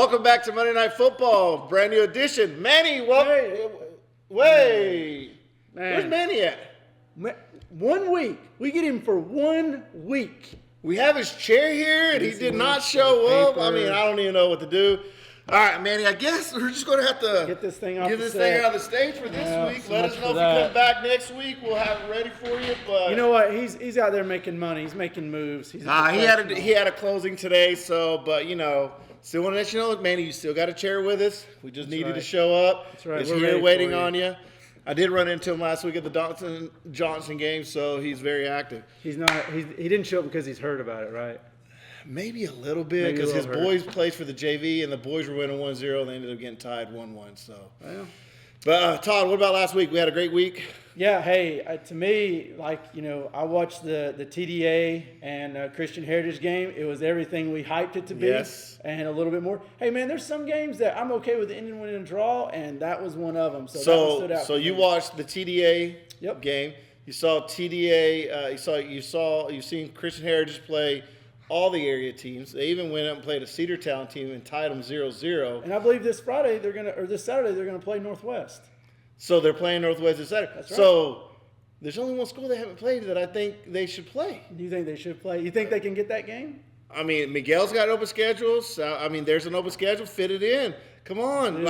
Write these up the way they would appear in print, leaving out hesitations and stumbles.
welcome back to Monday Night Football, brand new edition. Manny, wait. Where's Manny at? 1 week. We get him for 1 week. We have his chair here, and he did not show up. I mean, I don't even know what to do. All right, Manny, I guess we're just going to have to get this thing off get this thing out of the stage for this week. Let us know if you come back next week. We'll have it ready for you. But you know what? He's out there making money. He's making moves. He had a closing today, but still want to let you know, Manny, you still got a chair with us. We just needed to show up. That's right. He's here waiting on you. I did run into him last week at the Johnson game, so he's very active. He didn't show up because he's heard about it, right? Maybe a little bit, because his boys played for the JV, and the boys were winning 1-0, and they ended up getting tied 1-1. So, But Todd, what about last week? We had a great week. Yeah. Hey, to me, I watched the TDA and Christian Heritage game. It was everything we hyped it to be, and a little bit more. Hey, man, there's some games that I'm okay with the ending winning draw, and that was one of them. So that one stood out. So you watched the TDA game. You saw TDA. You've seen Christian Heritage play all the area teams. They even went up and played a Cedartown team and tied them 0-0. And I believe this Saturday they're gonna play Northwest. So they're playing Northwest this Saturday. That's right. So there's only one school they haven't played that I think they should play. Do you think they should play? You think they can get that game? I mean, Miguel's got open schedules. There's an open schedule. Fit it in. Come on.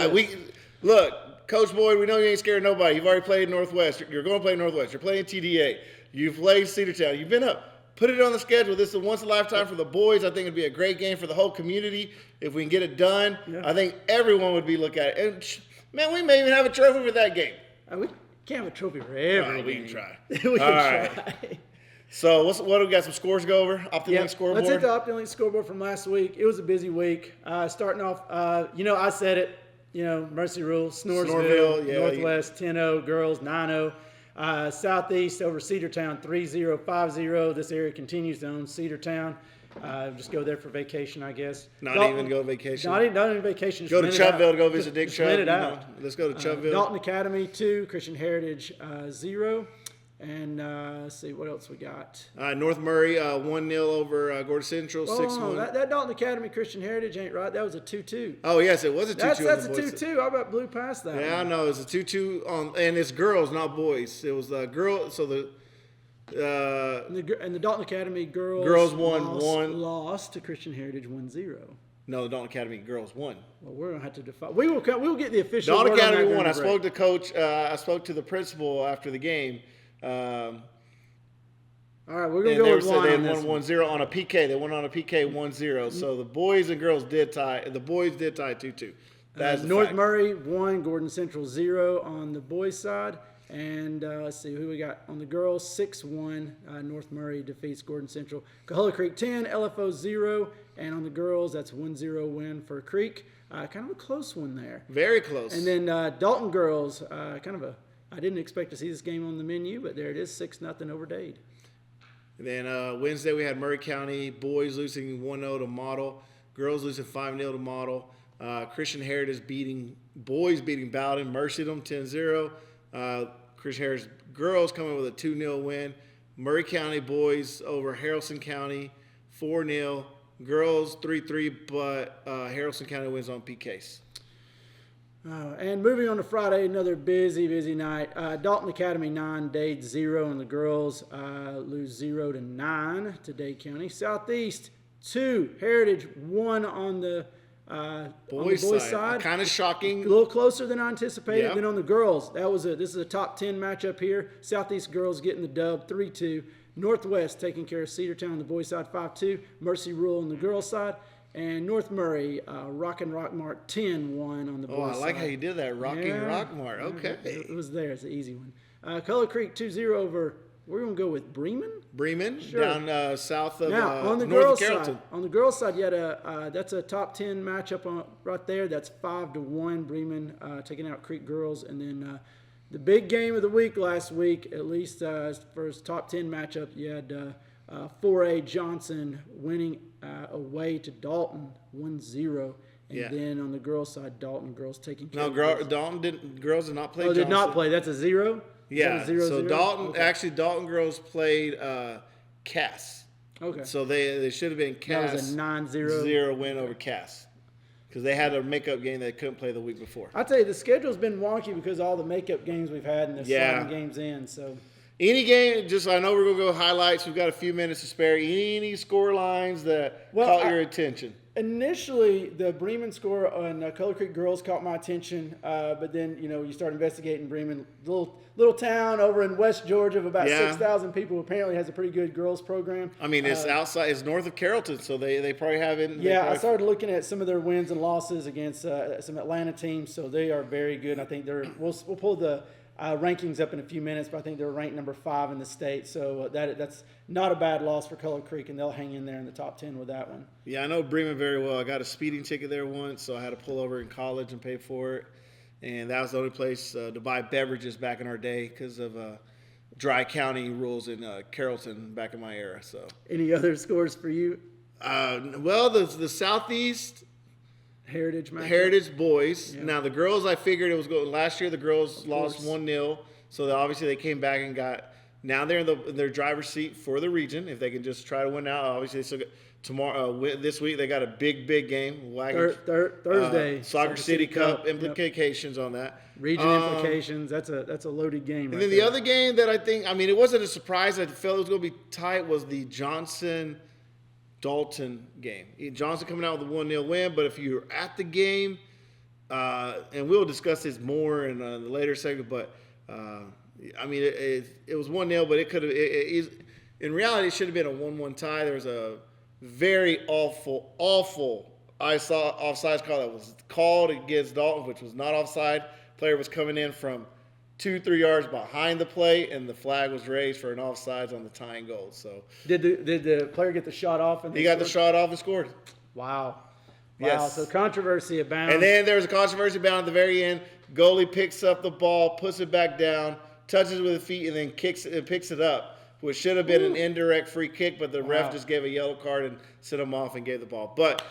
Look, Coach Boyd, we know you ain't scared of nobody. You've already played Northwest. You're going to play Northwest. You're playing TDA. You've played Cedartown. You've been up. Put it on the schedule. This is a once-in-a-lifetime for the boys. I think it'd be a great game for the whole community if we can get it done. Yeah. I think everyone would be looking at it. And, man, we may even have a trophy for that game. We can't have a trophy for every game. We can try. We can try. So what do we got? Some scores to go over? OptiLink scoreboard? Let's hit the OptiLink scoreboard from last week. It was a busy week. Starting off, I said it. Mercy Rule, Snoresville, Northwest 10-0, girls 9-0. Southeast over Cedartown 3-0, 5-0. This area continues to own Cedartown. Just go there for vacation, I guess. Not even go vacation. Not even vacation. Go to Chubbville to go visit Dick Chubb. Rent it out. Let's go to Chubbville. Dalton Academy 2, Christian Heritage 0. And let's see what else we got. North Murray 1-0 over Gordon Central 6-1. That Dalton Academy Christian Heritage ain't right. That was a 2-2. Oh yes, it was a 2-2. That's a 2-2. I about blew past that. Yeah, I know. It was a 2-2 and it's girls, not boys. It was the girl. So the Dalton Academy girls lost to Christian Heritage 1-0. No, the Dalton Academy girls won. Well, we're gonna have to define. We will get the official. Dalton Academy won. I spoke to coach. I spoke to the principal after the game. All right, we're going to go with one. They won 1-0 on a PK. They won on a PK 1-0. So the boys and girls did tie. The boys did tie 2-2. That's North Murray 1, Gordon Central 0 on the boys' side. And let's see who we got on the girls. 6-1. North Murray defeats Gordon Central. Cahulla Creek 10, LFO 0. And on the girls, that's 1-0 win for Creek. Kind of a close one there. Very close. And then Dalton girls, I didn't expect to see this game on the menu, but there it is, 6-0 over Dade. And then Wednesday we had Murray County boys losing 1-0 to Model, girls losing 5-0 to Model. Christian Heritage beating Bowden, mercied them 10-0. Christian Heritage girls coming with a 2-0 win. Murray County boys over Haralson County 4-0. Girls 3-3, but Haralson County wins on PKs. And moving on to Friday, another busy night. Dalton Academy 9, Dade 0, and the girls lose 0-9 to Dade County. Southeast 2, Heritage 1 on the boys side. Kind of shocking. A little closer than I anticipated. Yep. Then on the girls, this is a top 10 matchup here. Southeast girls getting the dub 3-2. Northwest taking care of Cedartown on the boys side 5-2. Mercy Rule on the girls side. And North Murray, Rockin' Rockmart 10-1 on the boys' side. Oh, I like how you did that, Rockin' Rockmart. Okay. It was there. It's an easy one. Cahulla Creek 2-0 over, we're going to go with Bremen? Sure. Down south of on the north of Carrollton. Side, on the girls' side, you had that's a top 10 matchup right there. That's 5-1, Bremen taking out Creek girls. And then the big game of the week last week, at least for his top 10 matchup, you had 4A Johnson winning away to Dalton 1-0. And then on the girls' side, Dalton girls taking care of girls did not play Johnson. Did not play. That's a 0? Yeah. So Dalton girls played Cass. Okay. So they should have been Cass. That was a 9-0. 0 win over Cass. because they had a makeup game they couldn't play the week before. I'll tell you, the schedule's been wonky because of all the makeup games we've had and the sliding games in. So any game, just I know we're going to go highlights. We've got a few minutes to spare. Any score lines that caught your attention? Initially, the Bremen score on Color Creek girls caught my attention, but then you start investigating Bremen, little town over in West Georgia of about 6,000 people. Apparently, has a pretty good girls program. I mean, it's outside, it's north of Carrollton, so they probably have it. Yeah, I started looking at some of their wins and losses against some Atlanta teams, so they are very good. I think we'll pull the rankings up in a few minutes, but I think they're ranked number 5 in the state, so that's not a bad loss for Color Creek, and they'll hang in there in the top 10 with that one. Yeah, I know Bremen very well. I got a speeding ticket there once, so I had to pull over in college and pay for it, and that was the only place to buy beverages back in our day because of dry county rules in Carrollton back in my era. So, any other scores for you? Well, the Southeast Heritage boys. Yeah. Now the girls, I figured it was going. Last year the girls lost 1-0, so obviously they came back and got. Now they're in their driver's seat for the region. If they can just try to win out, obviously they still got tomorrow. This week they got a big game. Thursday, Soccer City Cup implications on that. Region implications. That's a loaded game. And then the other game that I think, it wasn't a surprise. I felt it was going to be tight. Was the Johnson-Dalton game. Johnson coming out with a 1-0 win, but if you're at the game, and we'll discuss this more in the later segment, but it was 1-0, but it could have. In reality, it should have been a 1-1 tie. There was a very awful offside call that was called against Dalton, which was not offside. Player was coming in from 2-3 yards behind the play, and the flag was raised for an offsides on the tying goal. So did the player get the shot off? He got the shot off and scored. Wow. Yes. So controversy abound. And then there was a controversy abound at the very end. Goalie picks up the ball, puts it back down, touches it with his feet, and then picks it up, which should have been an indirect free kick, but the ref just gave a yellow card and sent him off and gave the ball. But,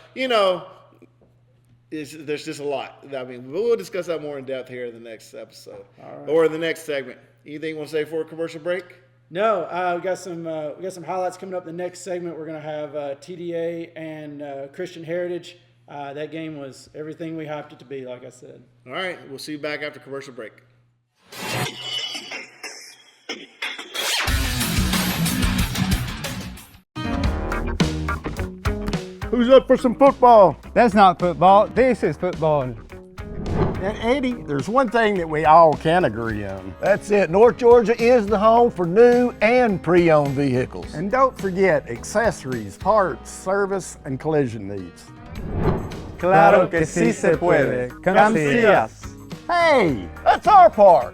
there's just a lot. We'll discuss that more in depth here in the next episode or the next segment. Anything you want to say for a commercial break? No, we got some highlights coming up in the next segment. We're going to have TDA and Christian Heritage. That game was everything we hyped it to be, like I said. All right, we'll see you back after commercial break. Who's up for some football? That's not football. This is football. And Eddie, there's one thing that we all can agree on. That's it. North Georgia is the home for new and pre-owned vehicles. And don't forget accessories, parts, service, and collision needs. Claro que sí se puede. Come see us. Hey, that's our part.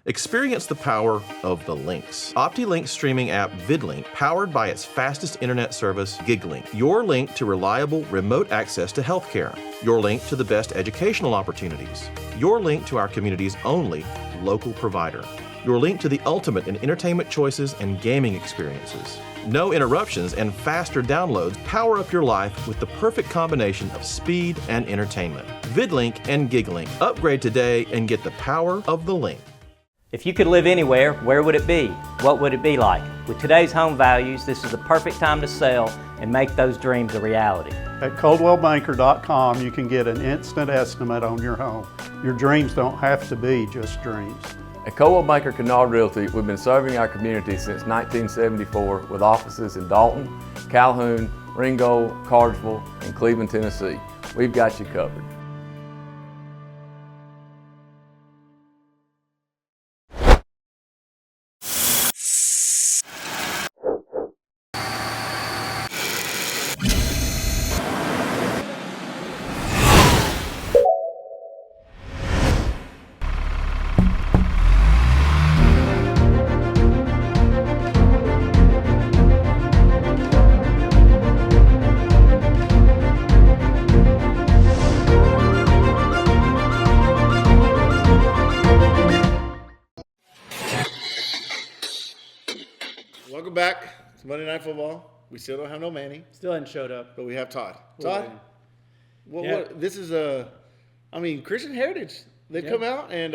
Experience the power of the links. OptiLink's streaming app VidLink, powered by its fastest internet service, GigLink. Your link to reliable remote access to healthcare. Your link to the best educational opportunities. Your link to our community's only local provider. Your link to the ultimate in entertainment choices and gaming experiences. No interruptions and faster downloads power up your life with the perfect combination of speed and entertainment. VidLink and GigLink. Upgrade today and get the power of the link. If you could live anywhere, where would it be? What would it be like? With today's home values, this is the perfect time to sell and make those dreams a reality. At ColdwellBanker.com, you can get an instant estimate on your home. Your dreams don't have to be just dreams. At Coldwell Banker Kennard Realty, we've been serving our community since 1974 with offices in Dalton, Calhoun, Ringgold, Cartersville, and Cleveland, Tennessee. We've got you covered. Welcome back. It's Monday Night Football. We still don't have no Manny, Still hadn't showed up. but we have Todd. We'll Todd, win. Yeah. this is Christian Heritage. They've come out and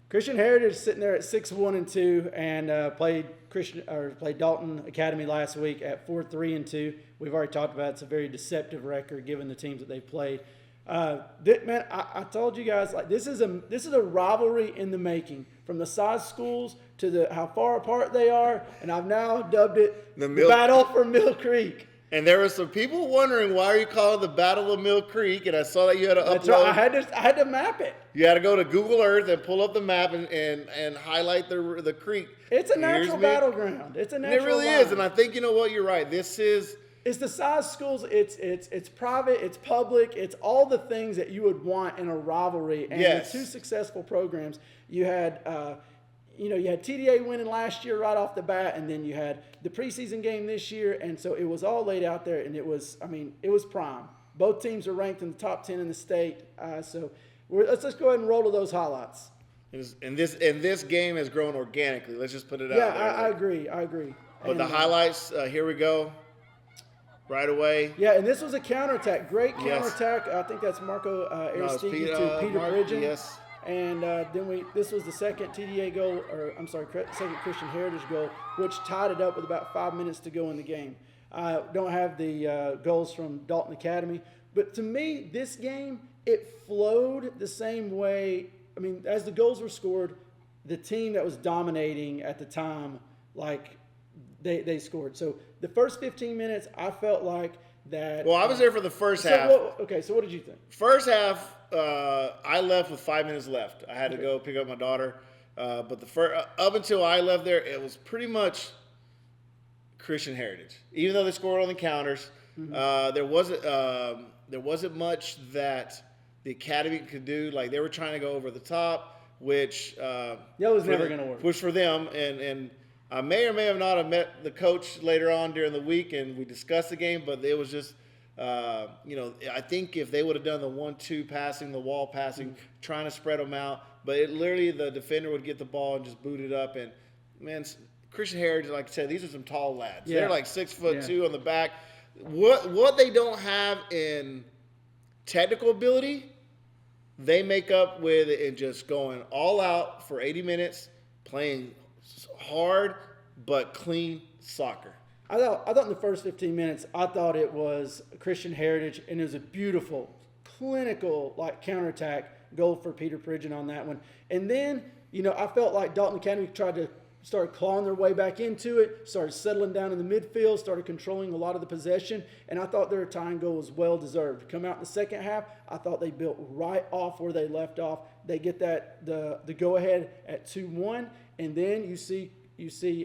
Christian Heritage sitting there at 6-1-2 and played Dalton Academy last week at 4-3-2. We've already talked about it's a very deceptive record given the teams that they've played. Man, I told you guys, like, this is a rivalry in the making, from the size schools to how far apart they are, and I've now dubbed it the Battle for Mill Creek. And there were some people wondering, why are you calling the Battle of Mill Creek? And I saw that you had to upload. Right. I had to map it. You had to go to Google Earth and pull up the map and highlight the creek. It's a natural battleground. It's a natural. It really is, and I think, you know what, you're right. It's the size schools. It's private. It's public. It's all the things that you would want in a rivalry. And yes. the two successful programs, you had TDA winning last year right off the bat, and then you had the preseason game this year, and so it was all laid out there, and it was prime. Both teams are ranked in the top 10 in the state, so let's just go ahead and roll to those highlights. And this game has grown organically. Let's just put it out there. Yeah, I agree. But and the highlights, here we go. Right away. Yeah, and this was a counterattack. Great counterattack. Yes. I think that's Marco Aristide to Peter Bridgen. Yes. And this was the second TDA goal, second Christian Heritage goal, which tied it up with about 5 minutes to go in the game. Don't have the goals from Dalton Academy, but to me, this game, it flowed the same way. I mean, as the goals were scored, the team that was dominating at the time, like, they scored. So the first 15 minutes, I felt like that. Well, I was there for the first half. So what did you think? First half, I left with 5 minutes left. I had to go pick up my daughter. But up until I left there, it was pretty much Christian Heritage. Even though they scored on the counters, there wasn't much that the Academy could do. Like, they were trying to go over the top, which that was never going to work. Which for them, and I may or may have not have met the coach later on during the week, and we discussed the game, but it was just, I think if they would have done the 1-2 passing, the wall passing, trying to spread them out, but literally the defender would get the ball and just boot it up. And, man, Christian Heritage, like I said, these are some tall lads. Yeah. They're like 6'2" on the back. What they don't have in technical ability, they make up with it in just going all out for 80 minutes, playing hard but clean soccer. I thought in the first 15 minutes, I thought it was Christian Heritage, and it was a beautiful, clinical, like, counterattack goal for Peter Bridgen on that one. And then, I felt like Dalton Academy started clawing their way back into it, started settling down in the midfield, started controlling a lot of the possession, and I thought their tying goal was well-deserved. Come out in the second half, I thought they built right off where they left off. They get the go-ahead at 2-1, and then you see,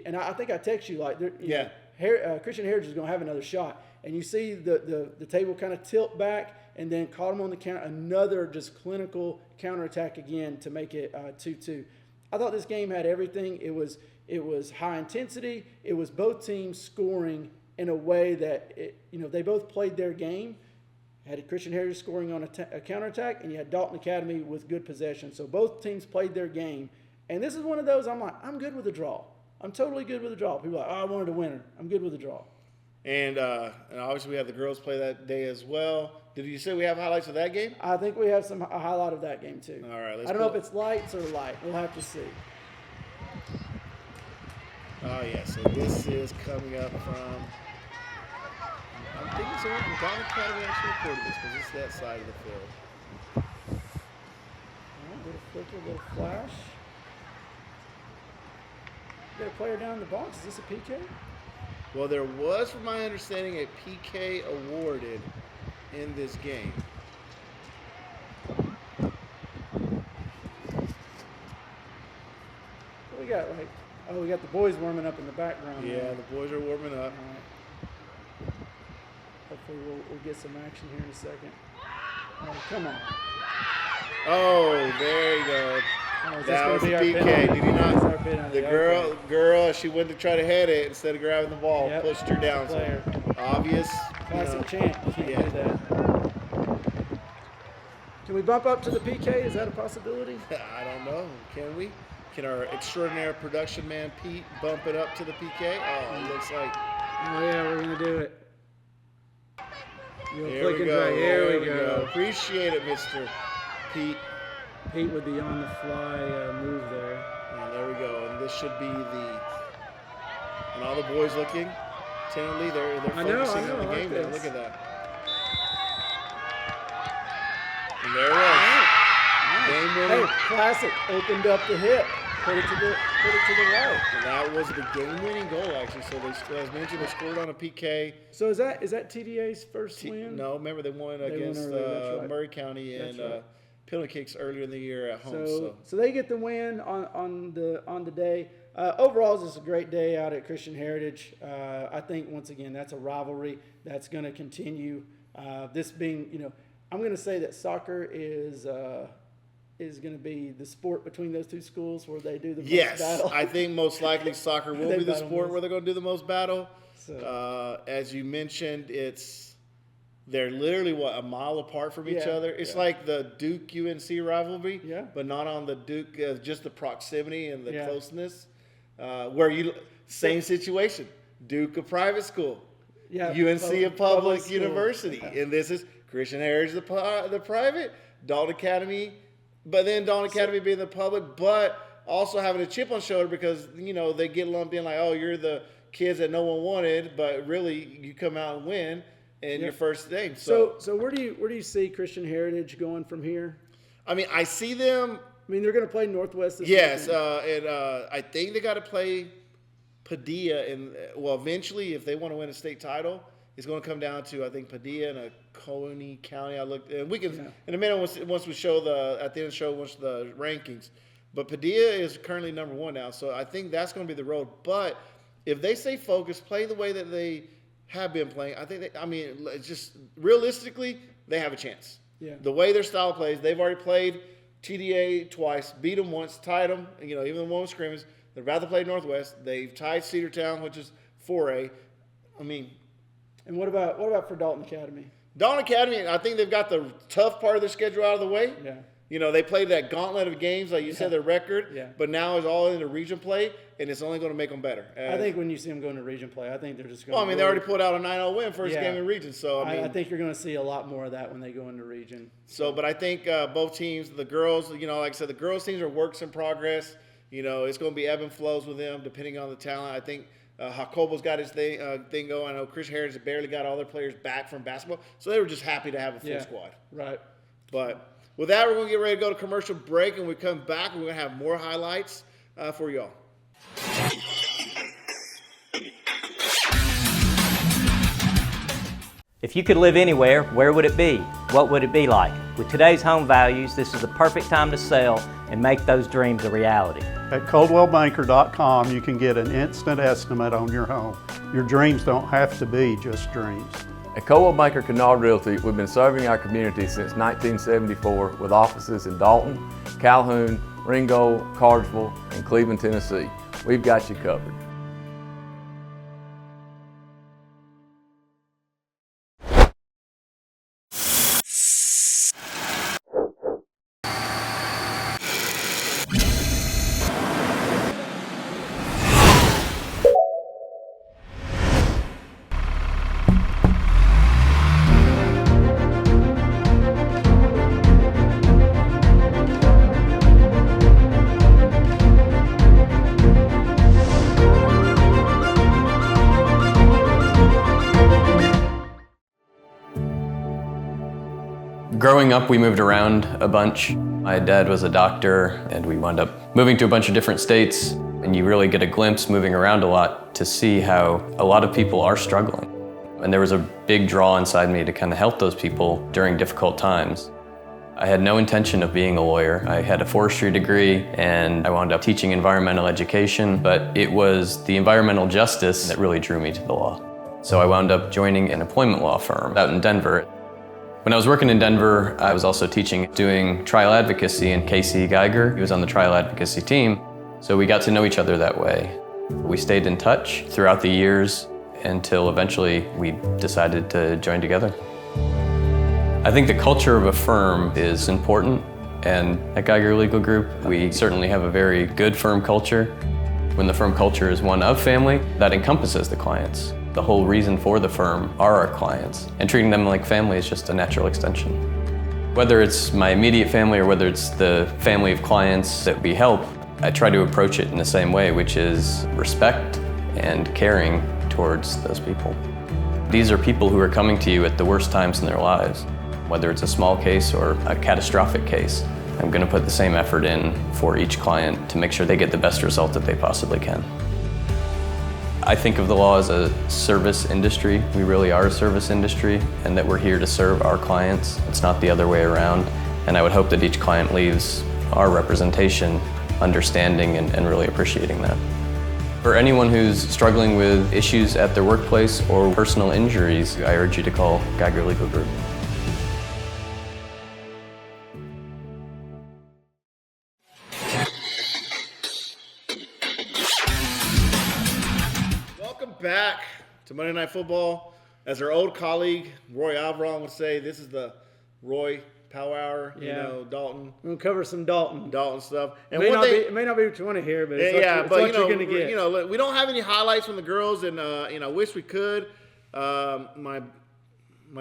and I think I text you, like, Christian Heritage is going to have another shot, and you see the table kind of tilt back, and then caught them on the counter, another just clinical counterattack again to make it 2-2. I thought this game had everything. It was high intensity. It was both teams scoring in a way that they both played their game. You had Christian Heritage scoring on a counterattack, and you had Dalton Academy with good possession. So both teams played their game. And this is one of those, I'm like, I'm good with a draw. I'm totally good with a draw. People are like, I wanted a winner. I'm good with a draw. And obviously we had the girls play that day as well. Did you say we have highlights of that game? I think we have a highlight of that game too. All right. I don't know if it's lights or light. We'll have to see. Oh, yeah. So this is coming up from, I'm thinking someone from Dalton Academy actually recorded this because it's that side of the field. A little flicker, a little flash. Got a player down in the box. Is this a PK? Well, there was, from my understanding, a PK awarded in this game. We got we got the boys warming up in the background. Yeah, the boys are warming up. Hopefully we'll get some action here in a second. Oh, come on. Oh, there you go. That was a PK. Did you not? The girl, she went to try to head it instead of grabbing the ball, pushed her down. So obvious. Classic chant. You can't do that. Can we bump up to the PK? Is that a possibility? I don't know. Can we? Can our extraordinary production man, Pete, bump it up to the PK? Oh, it looks like. Oh, yeah, we're going to do it. Here we go. Here we go. Appreciate it, Mr. Pete. Pete with the on-the-fly move there. And there we go. And this should be and all the boys looking tentatively. They're focusing on the game now. Look at that. And there it was. Game winning. Hey, classic. Opened up the hip. Put it to the right. And that was the game-winning goal, actually. So they, as mentioned, they scored on a PK. So is that TDA's first win? No, remember they won against right. Murray County and right. penalty kicks earlier in the year at home. So they get the win on the day. Overall, it's just a great day out at Christian Heritage. I think once again that's a rivalry that's going to continue. This being, I'm going to say that soccer is going to be the sport between those two schools where they do the most battle. I think most likely soccer will be the sport where they're going to do the most battle. So. As you mentioned, they're literally a mile apart from each other. It's like the Duke UNC rivalry, but not on the Duke, just the proximity and the closeness. Same situation, Duke a private school, UNC a public university, and this is Christian Heritage the private, Dalton Academy. But then Dalton Academy being the public, but also having a chip on shoulder because, they get lumped in like, oh, you're the kids that no one wanted, but really you come out and win in your first game. So where do you see Christian Heritage going from here? I mean, I see them. I mean, they're going to play Northwest this weekend. and I think they got to play Padilla, and eventually, if they want to win a state title, it's going to come down to, I think, Padilla and a Coney County. I looked, and we can in a minute once we show at the end of the show the rankings. But Padilla is currently number 1 now, so I think that's going to be the road. But if they stay focused, play the way that they have been playing, I think just realistically, they have a chance. Yeah. The way their style plays, they've already played TDA twice, beat them once, tied them. Even the one with scrimmage, they're about to play Northwest. They've tied Cedartown, which is 4A. And what about for Dalton Academy? Dalton Academy, I think they've got the tough part of their schedule out of the way. Yeah. They played that gauntlet of games, like you said, their record. Yeah. But now it's all in the region play, and it's only going to make them better. I think when you see them going to region play, I think they're just going to they already pulled out a 9-0 win first game in region. So, I think you're going to see a lot more of that when they go into region. So, but I think both teams, the girls, like I said, the girls teams are works in progress. It's going to be ebb and flows with them depending on the talent. I think Jacobo's got his thing going. I know Chris Heritage barely got all their players back from basketball, so they were just happy to have a full squad. Right. But with that, we're going to get ready to go to commercial break, and we come back, we're going to have more highlights for y'all. If you could live anywhere, where would it be? What would it be like? With today's home values, this is the perfect time to sell and make those dreams a reality. At ColdwellBanker.com, you can get an instant estimate on your home. Your dreams don't have to be just dreams. At Coldwell Banker Kennard Realty, we've been serving our community since 1974 with offices in Dalton, Calhoun, Ringgold, Cartersville, and Cleveland, Tennessee. We've got you covered. Growing up, we moved around a bunch. My dad was a doctor, and we wound up moving to a bunch of different states. And you really get a glimpse moving around a lot to see how a lot of people are struggling. And there was a big draw inside me to kind of help those people during difficult times. I had no intention of being a lawyer. I had a forestry degree, and I wound up teaching environmental education, but it was the environmental justice that really drew me to the law. So I wound up joining an employment law firm out in Denver. When I was working in Denver, I was also doing trial advocacy, and Casey Geiger, he was on the trial advocacy team. So we got to know each other that way. We stayed in touch throughout the years until eventually we decided to join together. I think the culture of a firm is important, and at Geiger Legal Group, we certainly have a very good firm culture. When the firm culture is one of family, that encompasses the clients. The whole reason for the firm are our clients, and treating them like family is just a natural extension. Whether it's my immediate family or whether it's the family of clients that we help, I try to approach it in the same way, which is respect and caring towards those people. These are people who are coming to you at the worst times in their lives. Whether it's a small case or a catastrophic case, I'm going to put the same effort in for each client to make sure they get the best result that they possibly can. I think of the law as a service industry. We really are a service industry, and that we're here to serve our clients. It's not the other way around. And I would hope that each client leaves our representation understanding and really appreciating that. For anyone who's struggling with issues at their workplace or personal injuries, I urge you to call Geiger Legal Group. Welcome back to Monday Night Football. As our old colleague Roy Avron would say, this is the Roy Power Hour. You know, Dalton. We'll cover some Dalton Stuff. And it may not be what you want to hear, but it's what you're going to get. You know, we don't have any highlights from the girls, and I wish we could. My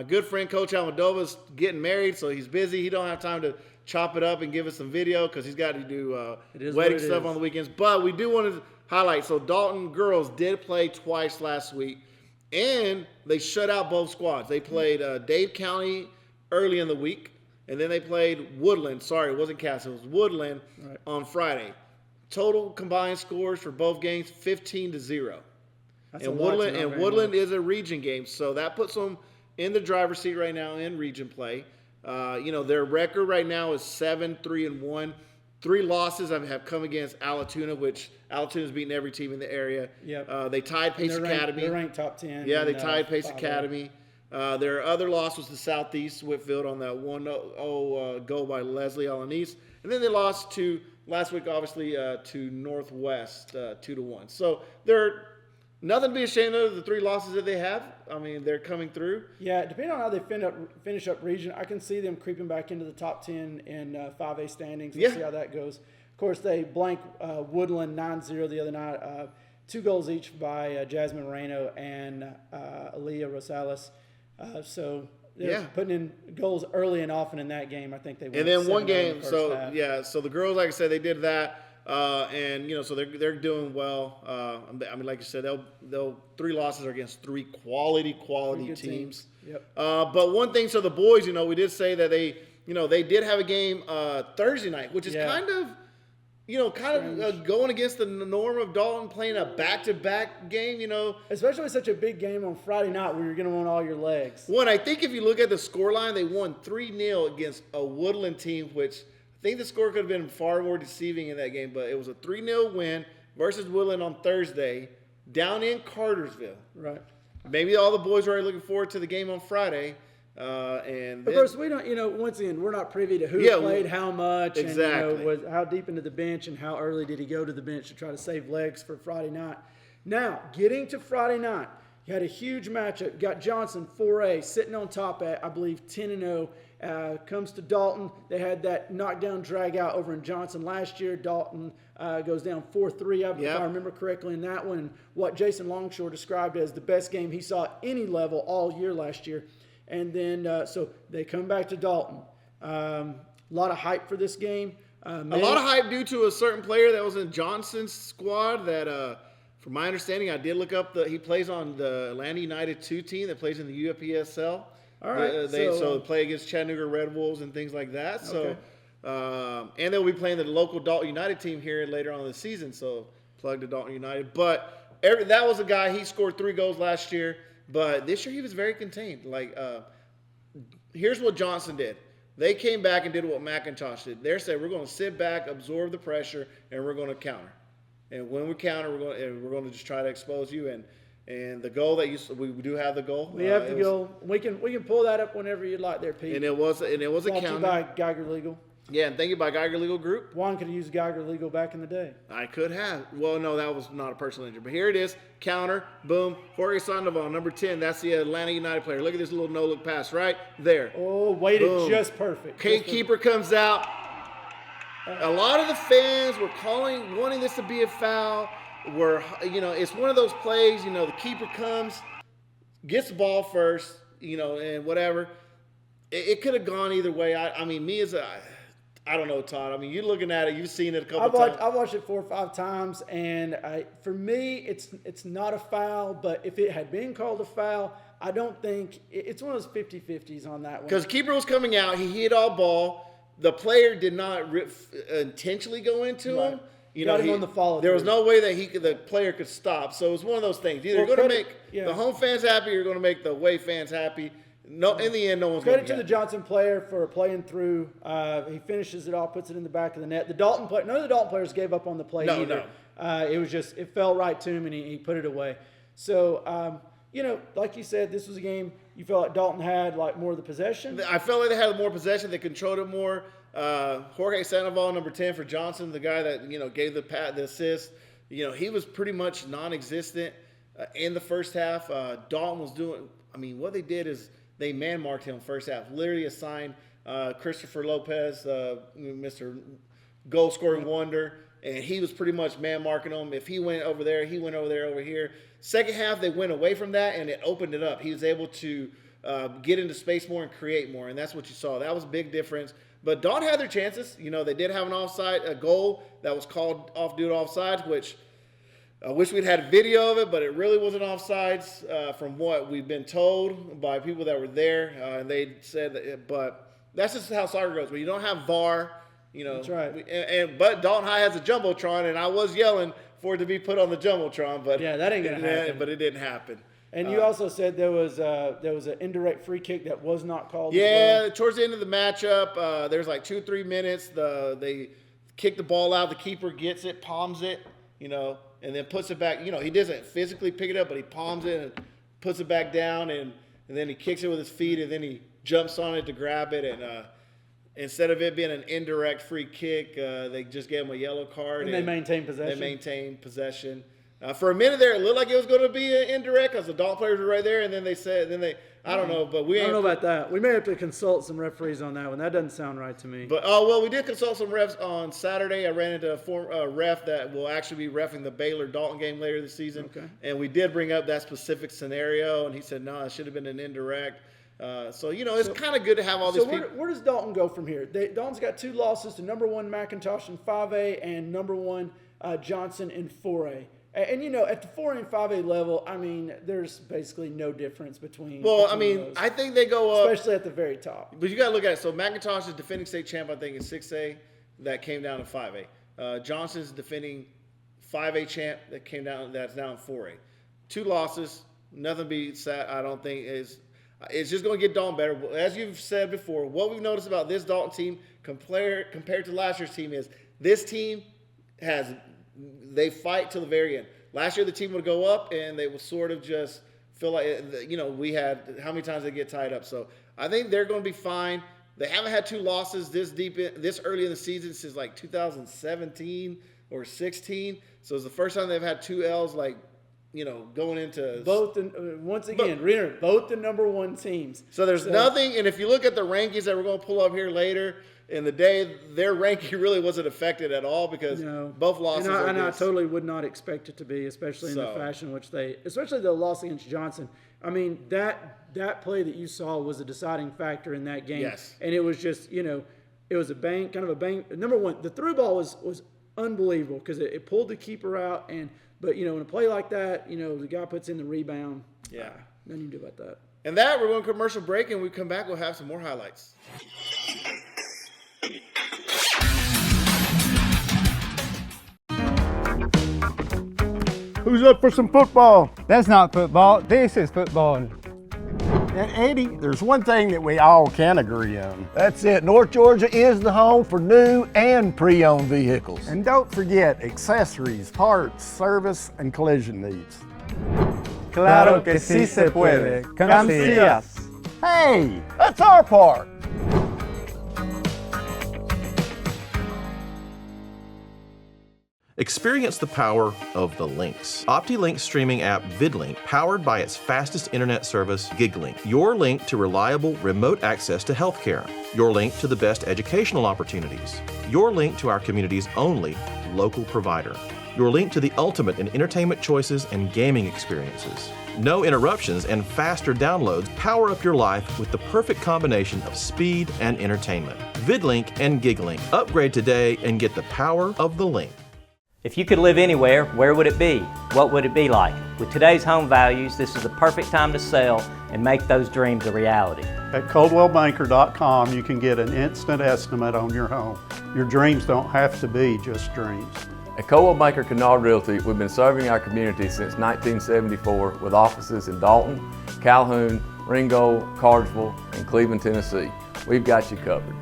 good friend Coach Almodova's getting married, so he's busy. He don't have time to chop it up and give us some video because he's got to do wedding stuff on the weekends. But we do want to highlight. So Dalton girls did play twice last week, and they shut out both squads. They played Dade County early in the week, and then they played Woodland. Sorry, it wasn't Castle. It was Woodland on Friday. Total combined scores for both games, 15-0. And Woodland is a region game, so that puts them in the driver's seat right now in region play. Their record right now is 7-3-1. 3 losses have come against Allatoona, which Allatoon's beaten every team in the area. Yep. They tied Pace Academy. They're ranked top 10. Yeah, they tied Pace Academy. Their other loss was to Southeast Whitfield on that 1-0 goal by Leslie Alanis. And then they lost last week, obviously, to Northwest 2-1. So they're nothing to be ashamed of, the 3 losses that they have. I mean, they're coming through. Yeah, depending on how they finish up region, I can see them creeping back into the top 10 in 5A standings. We'll see how that goes. Of course, they blanked Woodland 9-0 the other night. 2 goals each by Jasmine Moreno and Aaliyah Rosales. So they're putting in goals early and often in that game. I think they won. And then one game, so the girls, like I said, they did that. So they're doing well. Like you said, they'll 3 losses are against 3 quality teams. Yep. But one thing, so the boys, we did say that they did have a game Thursday night, which is kind of going against the norm of Dalton playing a back-to-back game. Especially such a big game on Friday night where you're going to want all your legs. One, I think if you look at the scoreline, they won 3-0 against a Woodland team, which I think the score could have been far more deceiving in that game, but it was a 3-0 win versus Woodland on Thursday down in Cartersville. Right. Maybe all the boys are already looking forward to the game on Friday. Of course, we don't, once again, we're not privy to who played how much and how deep into the bench and how early did he go to the bench to try to save legs for Friday night. Now, getting to Friday night, you had a huge matchup. You got Johnson, 4A, sitting on top at, I believe, 10-0. Comes to Dalton. They had that knockdown drag out over in Johnson last year. Dalton goes down 4-3, if I remember correctly, in that one. And what Jason Longshore described as the best game he saw at any level all year last year. And then, so they come back to Dalton. A lot of hype for this game. A lot of hype due to a certain player that was in Johnson's squad that, from my understanding, I did look up he plays on the Atlanta United 2 team that plays in the UPSL. All right. So they play against Chattanooga Red Wolves and things like that. So, and they'll be playing the local Dalton United team here later on in the season. So plug to Dalton United. But that was a guy, he scored 3 goals last year. But this year he was very contained. Here's what Johnson did. They came back and did what McIntosh did. They said, we're going to sit back, absorb the pressure, and we're going to counter. And when we counter, we're going to just try to expose you. And the goal we do have the goal. We have the goal. We can pull that up whenever you'd like there, Pete. And it was a Brought counter. You by Geiger Legal. Yeah, and thank you by Geiger Legal Group. Juan could have used Geiger Legal back in the day. I could have. Well, no, that was not a personal injury. But here it is. Counter. Boom. Jorge Sandoval, number 10. That's the Atlanta United player. Look at this little no-look pass right there. Oh, weighted just perfect. Keeper comes out. A lot of the fans were wanting this to be a foul. It's one of those plays, the keeper comes, gets the ball first, and whatever. it could have gone either way. I mean, I don't know, Todd. I mean, you're looking at it. You've seen it a couple times. I've watched it 4 or 5 times, and for me, it's not a foul. But if it had been called a foul, I don't think it's one of those 50-50s on that one. Because keeper was coming out, he hit all ball. The player did not intentionally go into him. Got him on the follow. There was no way that the player could stop. So it was one of those things. Either you're going to make the home fans happy, or you're going to make the away fans happy. No, in the end, no one's going to. Credit to the Johnson player for playing through. He finishes it off, puts it in the back of the net. The Dalton player, none of the Dalton players gave up on the play either. No. It was just, it fell right to him, and he put it away. So, like you said, this was a game you felt like Dalton had like more of the possession. I felt like they had more possession. They controlled it more. Jorge Sandoval, number 10 for Johnson, the guy that gave the assist. He was pretty much non-existent in the first half. Dalton was doing. I mean, what they did is they man-marked him first half. Literally assigned Christopher Lopez, Mr. Goal-scoring wonder, and he was pretty much man-marking him. If he went over there, he went over here. Second half, they went away from that, and it opened it up. He was able to get into space more and create more, and that's what you saw. That was a big difference. But Dalton had their chances. They did have a goal that was called off due to offsides, which I wish we'd had a video of it, but it really wasn't offsides from what we've been told by people that were there. And they said that, but that's just how soccer goes. When you don't have VAR, That's right. But Dalton High has a Jumbotron, and I was yelling for it to be put on the Jumbotron, but yeah, that ain't gonna happen. But it didn't happen. And you also said there was an indirect free kick that was not called. Yeah, towards the end of the matchup, there's like 2-3 minutes. They kick the ball out. The keeper gets it, palms it, and then puts it back. He doesn't physically pick it up, but he palms it and puts it back down, and then he kicks it with his feet, and then he jumps on it to grab it. And instead of it being an indirect free kick, they just gave him a yellow card. And they maintained possession. They maintained possession. For a minute there, it looked like it was going to be an indirect because the Dalton players were right there, and then I don't know, but I don't know about that. We may have to consult some referees on that one. That doesn't sound right to me. But we did consult some refs on Saturday. I ran into a ref that will actually be reffing the Baylor-Dalton game later this season. Okay. And we did bring up that specific scenario, and he said, no, it should have been an indirect. It's kind of good to have all these people. Where does Dalton go from here? Dalton's got 2 losses to number 1 McIntosh in 5A and number 1 Johnson in 4A. And, at the 4A and 5A level, I mean, there's basically no difference between those. I think they go up. Especially at the very top. But you got to look at it. So McIntosh is defending state champ, I think, in 6A. That came down to 5A. Johnson's defending 5A champ that's now in 4A. 2 losses. Nothing beats that, I don't think, it's just going to get Dalton better. As you've said before, what we've noticed about this Dalton team compared to last year's team is this team they fight till the very end. Last year, the team would go up, and they would sort of just feel like, we had how many times they get tied up. So I think they're going to be fine. They haven't had 2 losses this early in the season since like 2017 or 16. So it's the first time they've had 2 L's going into both. Once again, both the number 1 teams. So there's nothing, and if you look at the rankings that we're going to pull up here later in the day, their ranking really wasn't affected at all because both losses. And I totally would not expect it to be, especially in the fashion in which especially the loss against Johnson. I mean, that play that you saw was a deciding factor in that game. Yes. And it was just, it was a bang. Number 1, the through ball was unbelievable because it pulled the keeper out. But in a play like that, the guy puts in the rebound. Yeah. Nothing you can do about that. And that, we're going to commercial break, and we come back, we'll have some more highlights. Who's up for some football? That's not football. This is football. And Eddie, there's one thing that we all can agree on. That's it. North Georgia is the home for new and pre-owned vehicles. And don't forget accessories, parts, service, and collision needs. Claro que sí se puede. Come see us. Hey, that's our part. Experience the power of the links. OptiLink's streaming app VidLink, powered by its fastest internet service, GigLink. Your link to reliable remote access to healthcare. Your link to the best educational opportunities. Your link to our community's only local provider. your link to the ultimate in entertainment choices and gaming experiences. No interruptions and faster downloads power up your life with the perfect combination of speed and entertainment. VidLink and GigLink. Upgrade today and get the power of the link. If you could live anywhere, where would it be? What would it be like? With today's home values, this is the perfect time to sell and make those dreams a reality. At ColdwellBanker.com, you can get an instant estimate on your home. Your dreams don't have to be just dreams. At Coldwell Banker Kennard Realty, we've been serving our community since 1974 with offices in Dalton, Calhoun, Ringgold, Cartersville, and Cleveland, Tennessee. We've got you covered.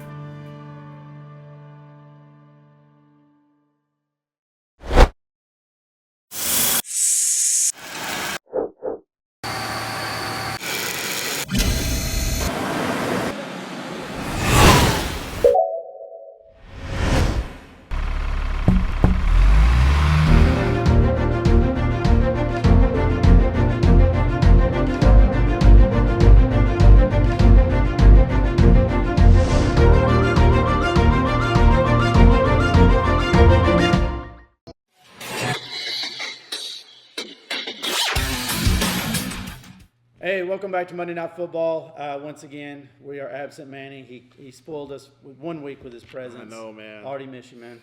Hey, welcome back to Monday Night Football. Once again, we are absent Manny. He spoiled us with 1 week with his presence. I know, man. Already miss you, man.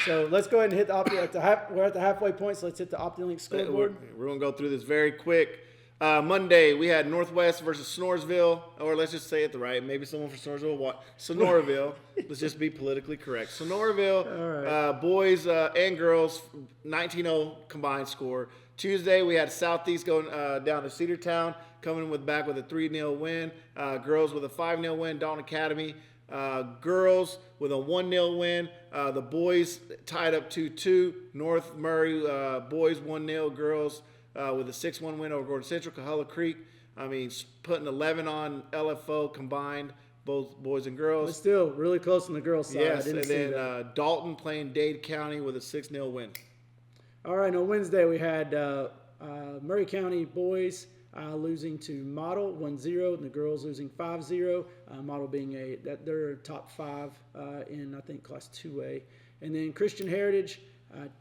So let's go ahead and hit the we're at the halfway point, so let's hit the OptiLink scoreboard. We're going to go through this very quick. Monday, we had Northwest versus Snoresville, or let's just say it right. Maybe someone from Snoresville. Sonoraville. Let's just be politically correct. Sonoraville, boys and girls, 19-0 combined score. Tuesday, we had Southeast going down to Cedartown, coming back with a 3-0 win. Girls with a 5-0 win, Dalton Academy. Girls with a 1-0 win. The boys tied up 2-2. North Murray boys 1-0. Girls with a 6-1 win over Gordon Central. Cahulla Creek, I mean, putting 11 on LFO combined, both boys and girls. But still, really close on the girls' side. Yes, and then Dalton playing Dade County with a 6-0 win. All right, on Wednesday we had Murray County boys losing to Model 1-0, and the girls losing 5-0. Model being they're top 5 in, I think, Class 2A. And then Christian Heritage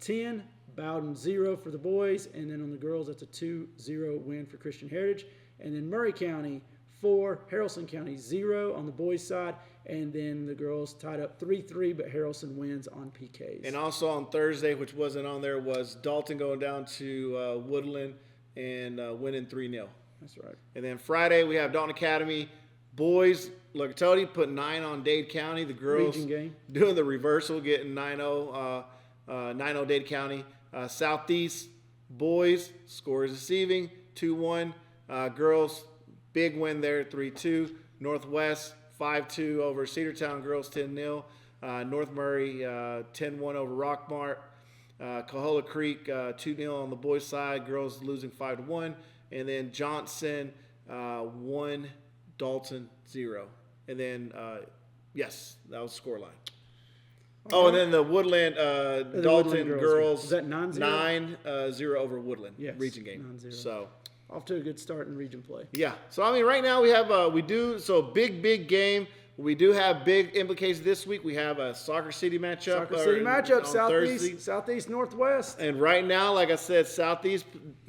10, Bowden 0 for the boys, and then on the girls that's a 2-0 win for Christian Heritage. And then Murray County 4, Haralson County 0 on the boys' side. And then the girls tied up 3-3, but Haralson wins on PKs. And also on Thursday, which wasn't on there, was Dalton going down to Woodland and winning 3-0. That's right. And then Friday, we have Dalton Academy boys, Lucatoni, put 9 on Dade County. The girls Region game. Doing the reversal, getting 9-0 Dade County. Southeast boys, scores receiving, 2-1. Girls, big win there, 3-2. Northwest, 5-2 over Cedartown, girls 10-0. North Murray 10-1 over Rockmart. Cahulla Creek 2-0 on the boys' side, girls losing 5-1. And then Johnson 1, Dalton 0. And then, yes, that was the scoreline. Oh, and then the Woodland Dalton girls. Was that 9-0? 9-0 over Woodland. Yes, Region game. 9-0. So off to a good start in region play. yeah. So I mean, right now we have big game. We do have big implications this week. We have a Soccer City matchup. Southeast Northwest. And right now, like I said, Southeast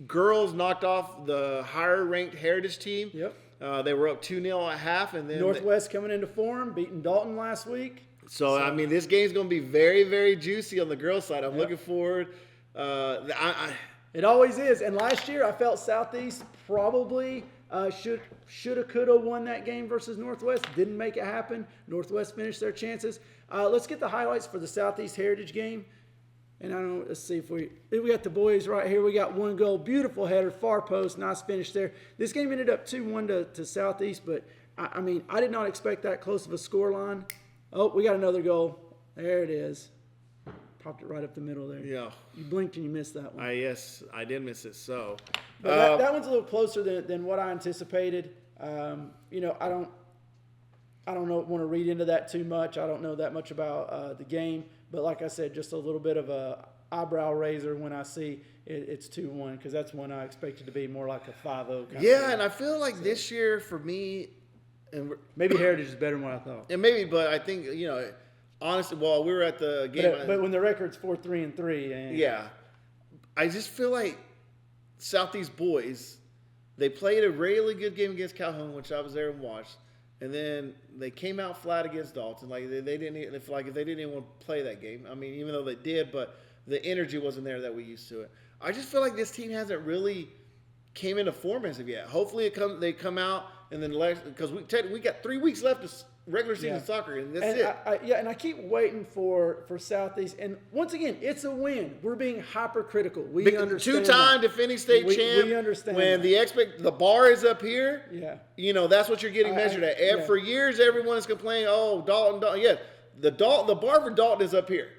girls knocked off the higher ranked Heritage team. Yep. They were up 2-0 at half, and then Northwest coming into form, beating Dalton last week. So I mean, this game's going to be very, very juicy on the girls' side. I'm looking forward. It always is. And last year, I felt Southeast probably shoulda, coulda won that game versus Northwest. Didn't make it happen. Northwest finished their chances. Let's get the highlights for the Southeast Heritage game. And let's see if we got the boys right here. We got 1 goal, beautiful header, far post, nice finish there. This game ended up 2-1 to Southeast, but I mean, I did not expect that close of a score line. Oh, we got another goal. There it is. Popped it right up the middle there. Yeah. You blinked and you missed that one. Yes, I did miss it. So but that one's a little closer than what I anticipated. You know, I don't want to read into that too much. I don't know that much about the game. But like I said, just a little bit of a eyebrow raiser when I see it's 2-1, because that's one I expected to be more like a 5-0 kind yeah, and I feel like this year for me, and maybe Heritage is better than what I thought. And maybe, but I think, you know, honestly, while we were at the game, but when the record's 4-3-3, and yeah, I just feel like Southeast boys, they played a really good game against Calhoun, which I was there and watched, and then they came out flat against Dalton. Like they didn't if they didn't even want to play that game. I mean, even though they did, but the energy wasn't there that we used to it. I just feel like this team hasn't really came into form as of yet. Hopefully they come out and then because we got 3 weeks left of regular season soccer, and that's it. And I keep waiting for Southeast. And once again, it's a win. We're being hypercritical. We understand. Two-time defending state champ. We understand. When the bar is up here, that's what you're getting measured at. And for years, everyone is complaining, "Oh, Dalton." Yeah, the bar for Dalton is up here.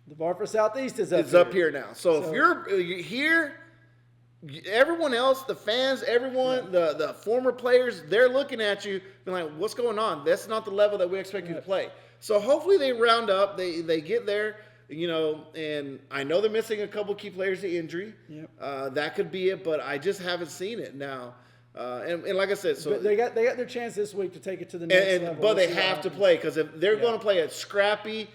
The bar for Southeast is up here now. So if you're here, everyone else, the fans, everyone, the former players, they're looking at you and like, what's going on? That's not the level that we expect you to play. So hopefully they round up, they get there, and I know they're missing a couple key players to injury. That could be it, but I just haven't seen it now. And like I said, so but they got their chance this week to take it to the next level. But they have to play, because if they're going to play a scrappy,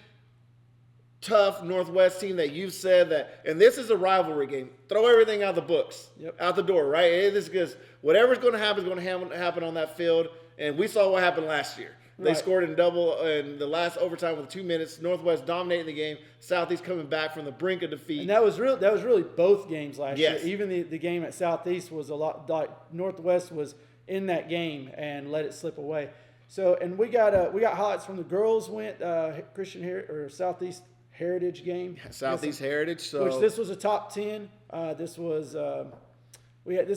tough Northwest team that you've said that, and this is a rivalry game. Throw everything out the books, out the door, right? It is because whatever's going to happen is going to happen on that field. And we saw what happened last year. They scored in double in the last overtime with 2 minutes. Northwest dominating the game. Southeast coming back from the brink of defeat. And that was really both games last year. Even the game at Southeast was a lot like Northwest was in that game and let it slip away. So, and we got highlights from the girls went Southeast Heritage game. Southeast Heritage. So which this was a top 10. This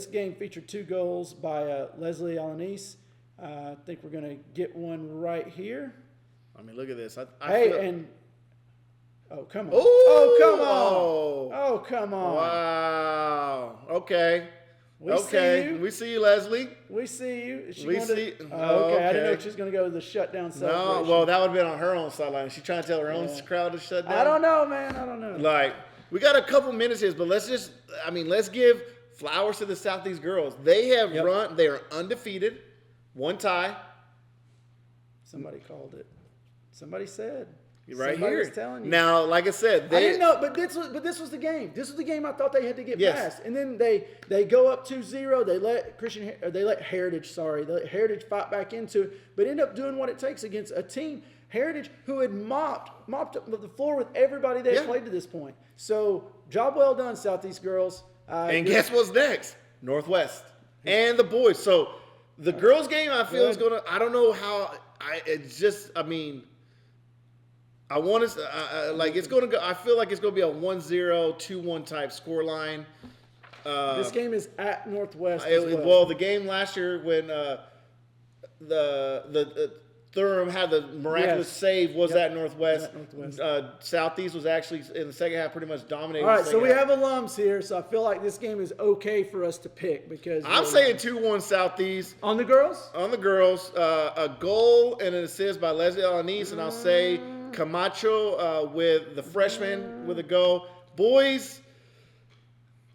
game featured 2 goals by Leslie Alanis. I think we're going to get one right here. I mean, look at this. Oh, come on. Oh, come on. Oh, come on. Wow. Okay. We see you, Leslie. We see you. Okay. I didn't know if she was going to go to the shutdown celebration. No, well, that would have been on her own sideline. Is she trying to tell her own crowd to shut down? I don't know, man. I don't know. Like, we got a couple minutes here, but let's give flowers to the Southeast girls. They have run. They are undefeated. 1 tie. Somebody called it. Somebody said. Right Somebody here. was telling you. Now, like I said, I didn't know, but this was the game. This was the game I thought they had to get past. And then they go up 2-0. They let Heritage fight back into it, but end up doing what it takes against a team, Heritage, who had mopped up the floor with everybody they had played to this point. So job well done, Southeast girls. And guess what's next? Northwest and the boys. So the girls game, I feel is gonna. I don't know how. I want to it's going to go. I feel like it's going to be a 1-0, 2-1 type scoreline. This game is at Northwest. Well, the game last year when the Durham had the miraculous save was at Northwest. Southeast was actually in the second half pretty much dominating. All right, so we have alums here, so I feel like this game is okay for us to pick because I'm saying 2-1 Southeast on the girls. On the girls, a goal and an assist by Leslie Alanis, and I'll say Camacho with the freshman with a goal. Boys,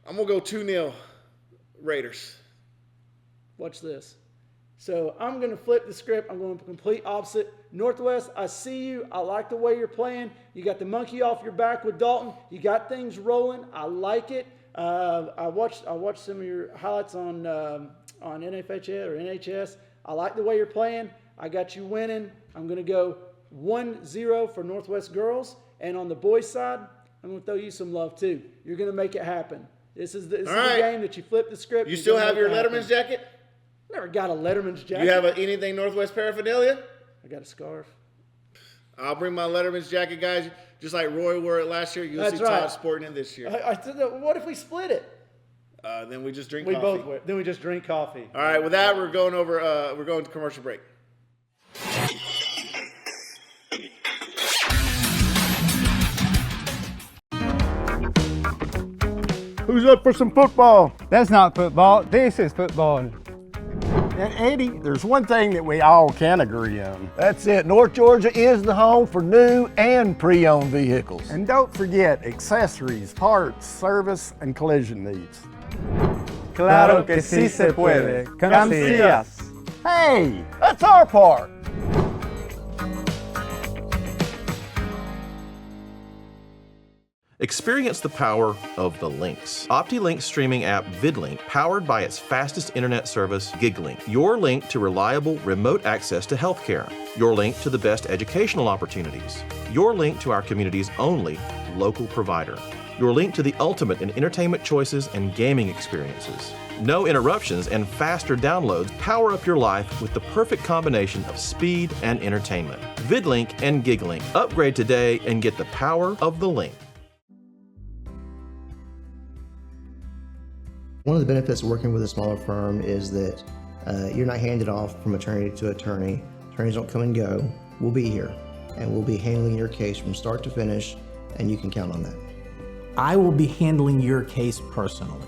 I'm gonna go 2-0 Raiders. Watch this. So I'm going to flip the script. I'm going to complete opposite. Northwest, I see you. I like the way you're playing. You got the monkey off your back with Dalton. You got things rolling. I like it. I watched some of your highlights on NFHS or NHS. I like the way you're playing. I got you winning. I'm going to go 1-0 for Northwest girls. And on the boys' side, I'm going to throw you some love too. You're going to make it happen. This is the game that you flip the script. You still have your Letterman's jacket? Never got a Letterman's jacket. You have anything Northwest paraphernalia? I got a scarf. I'll bring my Letterman's jacket, guys. Just like Roy wore it last year, you'll see Todd sporting it this year. What if we split it? Then we just drink coffee. Then we just drink coffee. All right, with that, we're going to commercial break. Who's up for some football? That's not football. This is football. And Eddie, there's one thing that we all can agree on. That's it. North Georgia is the home for new and pre-owned vehicles. And don't forget accessories, parts, service, and collision needs. Claro que sí se puede. Gracias. Hey, that's our part. Experience the power of the links. OptiLink's streaming app VidLink, powered by its fastest internet service, GigLink. Your link to reliable remote access to healthcare. Your link to the best educational opportunities. Your link to our community's only local provider. Your link to the ultimate in entertainment choices and gaming experiences. No interruptions and faster downloads power up your life with the perfect combination of speed and entertainment. VidLink and GigLink. Upgrade today and get the power of the link. One of the benefits of working with a smaller firm is that you're not handed off from attorney to attorney. Attorneys don't come and go. We'll be here, and we'll be handling your case from start to finish, and you can count on that. I will be handling your case personally.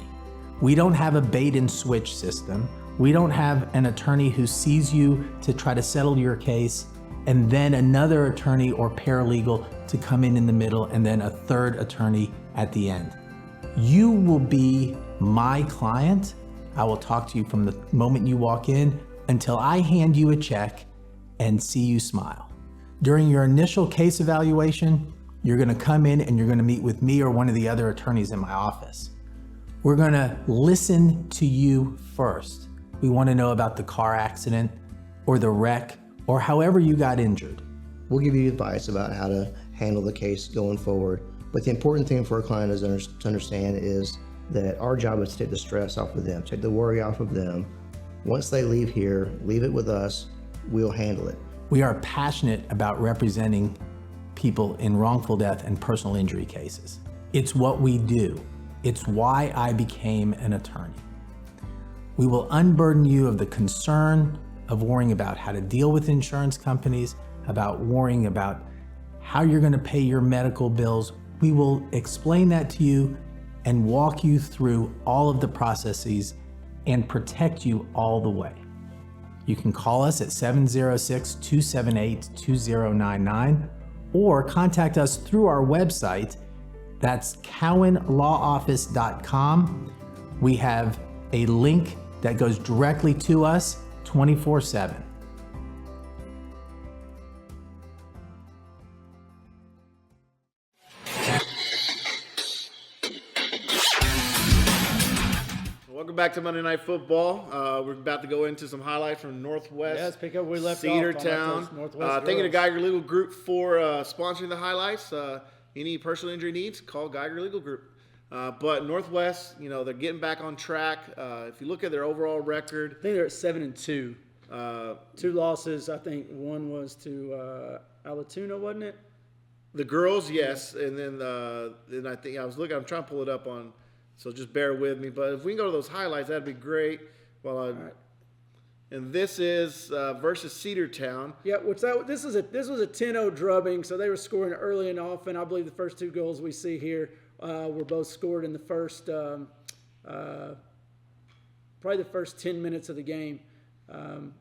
We don't have a bait and switch system. We don't have an attorney who sees you to try to settle your case, and then another attorney or paralegal to come in the middle, and then a third attorney at the end. You will be my client. I will talk to you from the moment you walk in until I hand you a check and see you smile. During your initial case evaluation, you're gonna come in and you're gonna meet with me or one of the other attorneys in my office. We're gonna listen to you first. We wanna know about the car accident or the wreck or however you got injured. We'll give you advice about how to handle the case going forward. But the important thing for our client is to understand is that our job is to take the stress off of them, take the worry off of them. Once they leave here, leave it with us, we'll handle it. We are passionate about representing people in wrongful death and personal injury cases. It's what we do. It's why I became an attorney. We will unburden you of the concern of worrying about how to deal with insurance companies, about worrying about how you're gonna pay your medical bills. We will explain that to you and walk you through all of the processes and protect you all the way. You can call us at 706-278-2099 or contact us through our website. That's cowanlawoffice.com. We have a link that goes directly to us 24/7. Welcome back to Monday Night Football. We're about to go into some highlights from Northwest. Yeah, let's pick up where we left Cedartown. off. Northwest Thank you to girls. Geiger Legal Group for sponsoring the highlights. Any personal injury needs, call Geiger Legal Group. But Northwest, they're getting back on track. If you look at their overall record, I think they're at 7-2. 2 losses. I think one was to Alatoona, wasn't it? the girls, yes. And then I think I'm trying to pull it up on. So just bear with me. But if we can go to those highlights, that'd be great. Well, and this is versus Cedartown. Yeah, this was a 10-0 drubbing. So they were scoring early and often. I believe the first 2 goals we see here were both scored in the first, probably the first 10 minutes of the game.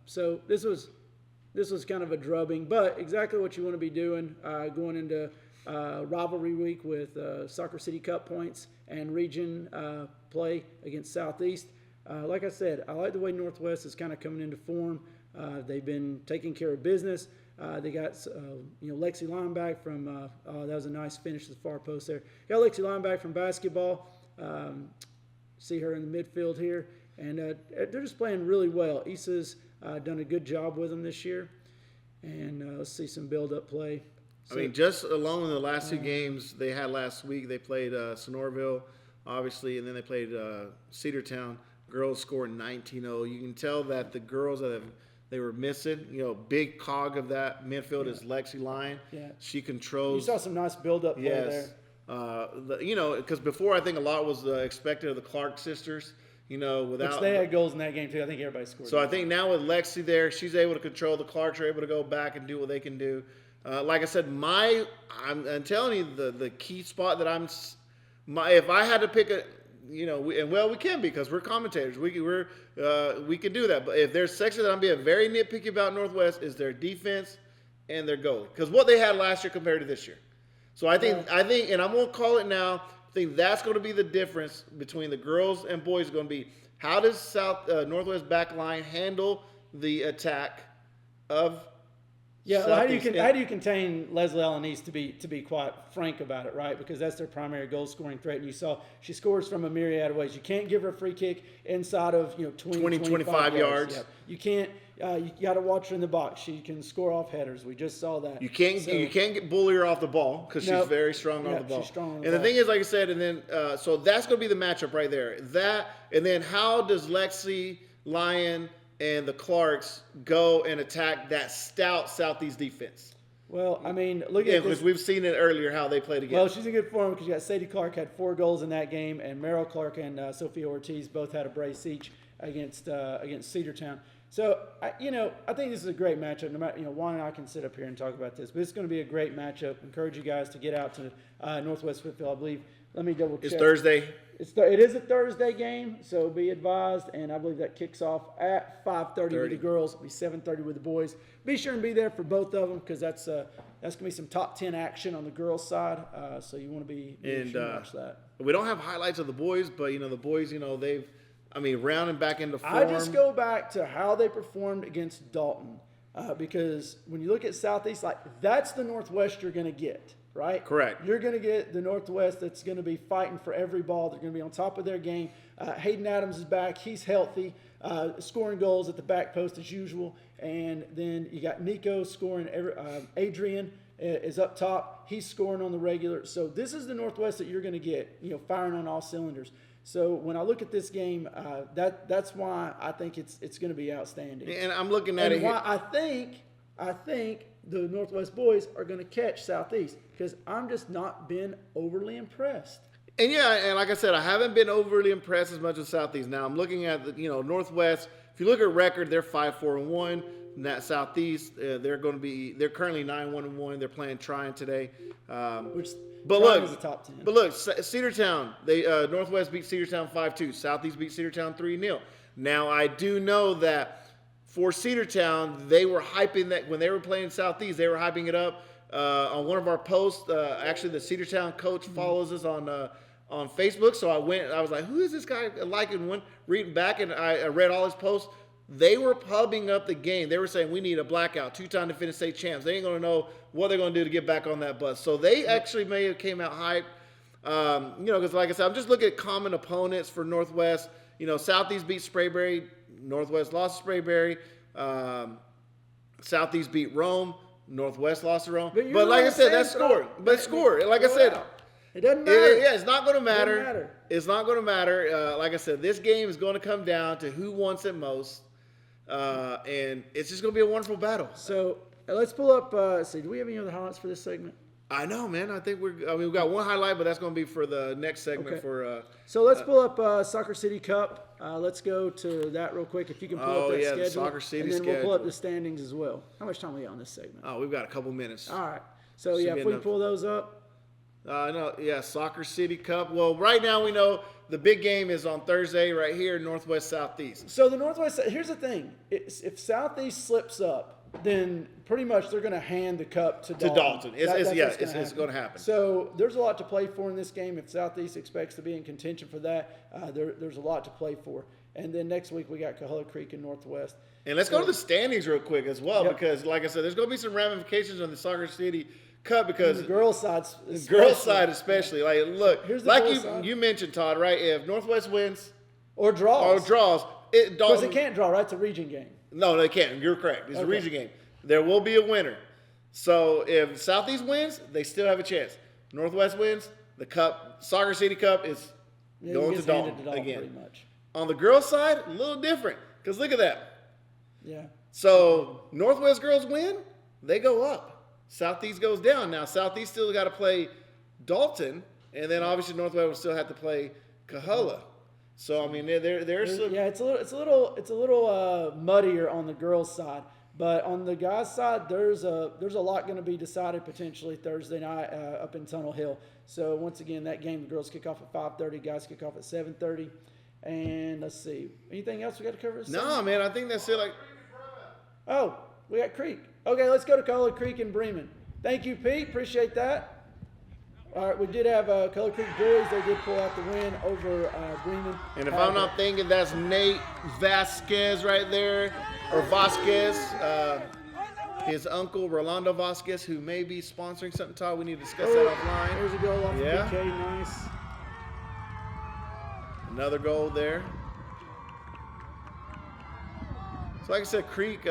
So this was kind of a drubbing, but exactly what you want to be doing going into rivalry week with Soccer City Cup points and region play against Southeast. Like I said, I like the way Northwest is kind of coming into form. They've been taking care of business. They got Lexi Lineback from that was a nice finish to the far post there. Got Lexi Lineback from basketball. See her in the midfield here, and they're just playing really well. Issa's done a good job with them this year, and let's see some build-up play. So, I mean, just alone in the last 2 games they had last week, they played Sonorville, obviously, and then they played Cedartown. Girls scored 19-0. You can tell that the girls they were missing, big cog of that midfield is Lexi Line. Yeah. She controls. You saw some nice build-up play there. Because before I think a lot was expected of the Clark sisters. Without. Which they had goals in that game too. I think everybody scored. So I think now with Lexi there, she's able to control. The Clarks are able to go back and do what they can do. Like I said, I'm telling you the key spot that if I had to pick a, we can because we're commentators. We can do that. But if there's section that I'm being very nitpicky about Northwest is their defense and their goalie, because what they had last year compared to this year. So I think, and I won't call it now. I think that's going to be the difference between the girls and boys. Going to be how does Northwest back line handle the attack of Yeah, well, how do Southeast. you contain Leslie Allen East, to be quite frank about it, right? Because that's their primary goal scoring threat. And you saw she scores from a myriad of ways. You can't give her a free kick inside of 20, 25 yards. Yep. You can't. You got to watch her in the box. She can score off headers. We just saw that. You can't get bully her off the ball because she's very strong on the ball. She's strong on the and the ball. thing is, like I said, and then so that's going to be the matchup right there. That and then how does Lexi, Lyon, and the Clarks go and attack that stout Southeast defense? Well, I mean, look at this. Because we've seen it earlier how they played again. Well, she's in good form because you got Sadie Clark had 4 goals in that game, and Meryl Clark and Sophia Ortiz both had a brace each against Cedartown. So, I think this is a great matchup. No matter, Juan and I can sit up here and talk about this, but it's going to be a great matchup. Encourage you guys to get out to Northwest Whitfield, I believe. Let me double check. It's Thursday. It is a Thursday game, so be advised. And I believe that kicks off at 5:30 with the girls. It'll be 7:30 with the boys. Be sure and be there for both of them because that's going to be some top 10 action on the girls' side. So you want to be sure to watch that. We don't have highlights of the boys, but the boys, they've, rounding back into form. I just go back to how they performed against Dalton because when you look at Southeast, that's the Northwest you're going to get. Right? Correct. You're going to get the Northwest that's going to be fighting for every ball. They're going to be on top of their game. Hayden Adams is back. He's healthy, scoring goals at the back post as usual. And then you got Nico scoring. Adrian is up top. He's scoring on the regular. So this is the Northwest that you're going to get, firing on all cylinders. So when I look at this game, that's why I think it's going to be outstanding. And I'm looking at it why here. I think the Northwest boys are going to catch Southeast because I'm just not been overly impressed. And and like I said, I haven't been overly impressed as much with Southeast. Now I'm looking at the Northwest. If you look at record, they're 5-4-1. And that Southeast, they're currently 9-1-1. They're playing Tryon today. Is the top 10. But look, Cedartown, Northwest beat Cedartown 5-2. Southeast beat Cedartown 3-0. Now I do know that for Cedartown, they were hyping that when they were playing Southeast, they were hyping it up on one of our posts. Actually, the Cedartown coach follows us on Facebook, so I was like, "Who is this guy?" Reading back, and I read all his posts. They were pubbing up the game. They were saying, "We need a blackout, 2-time defending state champs." They ain't gonna know what they're gonna do to get back on that bus. So they actually may have came out hyped. Because like I said, I'm just looking at common opponents for Northwest. Southeast beat Sprayberry. Northwest lost to Sprayberry. Southeast beat Rome. Northwest lost to Rome. But like I said, that's score. But score. Like I said, it doesn't matter. It's not going to matter. It's not going to matter. Like I said, this game is going to come down to who wants it most. And it's just going to be a wonderful battle. So let's pull up. Do we have any other highlights for this segment? I know, man. I think we've got one highlight, but that's going to be for the next segment. Okay. So let's pull up Soccer City Cup. Let's go to that real quick. If you can pull up that schedule. The Soccer City and then schedule. we'll pull up the standings as well. How much time we got on this segment? Oh, we've got a couple minutes. All right. So if we pull those up. Soccer City Cup. Well, right now we know the big game is on Thursday right here, Northwest Southeast. So the Northwest, here's the thing. If Southeast slips up, then pretty much they're going to hand the cup to Dalton. It's going to happen. So there's a lot to play for in this game. If Southeast expects to be in contention for that, there's a lot to play for. And then next week we got Coahulla Creek and Northwest. And let's go to the standings real quick as well, because like I said, there's going to be some ramifications on the Soccer City Cup because the girls' side, especially. Like, look, here's the like you mentioned, Todd, right? If Northwest wins or draws, because it can't draw, right? It's a region game. No, they can't. You're correct. It's a region game. There will be a winner. So if Southeast wins, they still have a chance. Northwest wins, the Cup, Soccer City Cup is going to Dalton again. Pretty much. On the girls' side, a little different because look at that. Yeah. So Northwest girls win, they go up. Southeast goes down. Now Southeast still got to play Dalton, and then obviously Northwest will still have to play Coahulla. So I mean, there's some. Yeah, it's a little muddier on the girls' side, but on the guys' side, there's a lot going to be decided potentially Thursday night up in Tunnel Hill. So once again, that game, the girls kick off at 5:30, guys kick off at 7:30, and let's see, anything else we got to cover? No, man, I think that's it. Oh, we got Creek. Okay, let's go to Coahulla Creek and Bremen. Thank you, Pete. Appreciate that. All right, we did have Coahulla Creek boys. They did pull out the win over Bremen. And if I'm not thinking, that's Nate Vasquez right there, or Vasquez. his uncle, Rolando Vasquez, who may be sponsoring something, Todd. We need to discuss that offline. There's a goal off Yeah. PK, nice. Another goal there. So like I said, Creek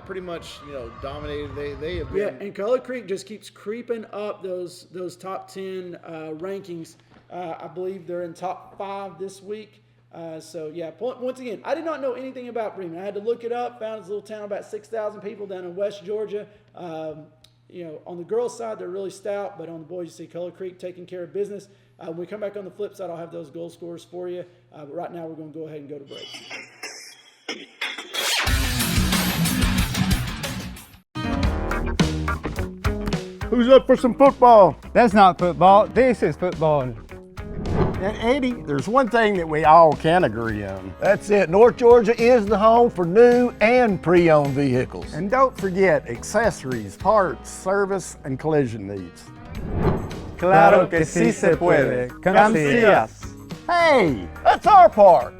pretty much, dominated. They have been. Yeah, and Color Creek just keeps creeping up those top 10 rankings. I believe they're in top 5 this week. So yeah, once again, I did not know anything about Bremen. I had to look it up. Found this little town about 6,000 people down in West Georgia. On the girls' side, they're really stout, but on the boys, you see Color Creek taking care of business. When we come back on the flip side, I'll have those goal scorers for you. But right now, we're going to go ahead and go to break. Who's up for some football? That's not football. This is football. And Eddie, there's one thing that we all can agree on. That's it. North Georgia is the home for new and pre-owned vehicles. And don't forget accessories, parts, service, and collision needs. Claro que sí se puede. Cancillas. Hey, that's our part.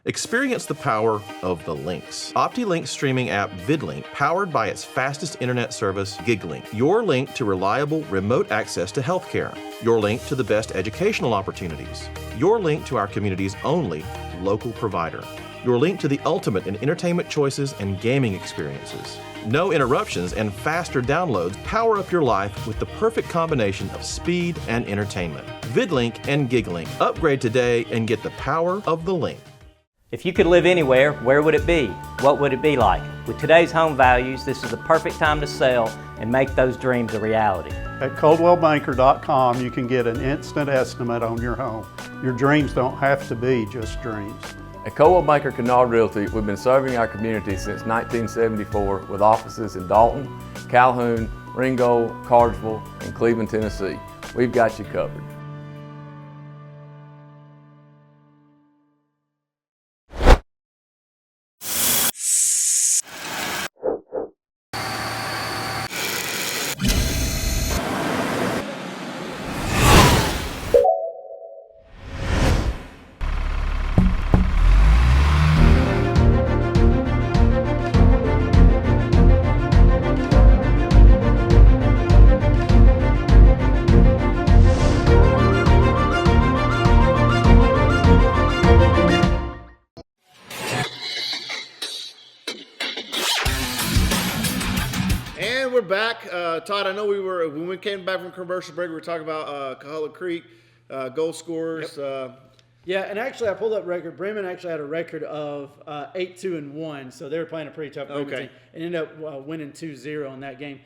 Experience the power of the links. OptiLink streaming app VidLink, powered by its fastest internet service, GigLink. Your link to reliable remote access to healthcare. Your link to the best educational opportunities. Your link to our community's only local provider. Your link to the ultimate in entertainment choices and gaming experiences. No interruptions and faster downloads power up your life with the perfect combination of speed and entertainment. VidLink and GigLink. Upgrade today and get the power of the link. If you could live anywhere, where would it be? What would it be like? With today's home values, this is the perfect time to sell and make those dreams a reality. At ColdwellBanker.com, you can get an instant estimate on your home. Your dreams don't have to be just dreams. At Coldwell Banker Kennard Realty, we've been serving our community since 1974 with offices in Dalton, Calhoun, Ringgold, Cartersville, and Cleveland, Tennessee. We've got you covered. And we're back. Todd, I know when we came back from commercial break, we were talking about Color Creek goal scorers. Yep. Yeah, and actually I pulled up record. Bremen actually had a record of 8-2-1, so they were playing a pretty tough Bremen team and ended up winning 2-0 in that game.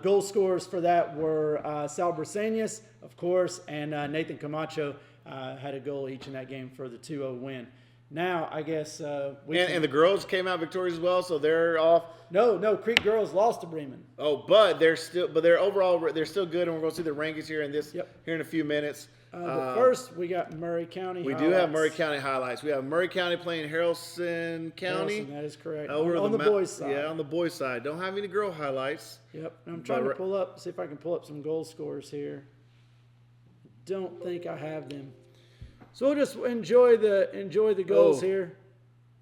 Goal scorers for that were Sal Brisenius, of course, and Nathan Camacho had a goal each in that game for the 2-0 win. Now, I guess and the girls came out victorious as well, so they're off. No, Creek girls lost to Bremen. Oh, but they're still good, and we're going to see the rankings here in a few minutes. But first, we got Murray County. We do have Murray County highlights. We have Murray County playing Harrelson County. That is correct. On the boys' side. Yeah, on the boys' side. Don't have any girl highlights. Yep. I'm trying to see if I can pull up some goal scorers here. Don't think I have them. So we'll just enjoy the goals here.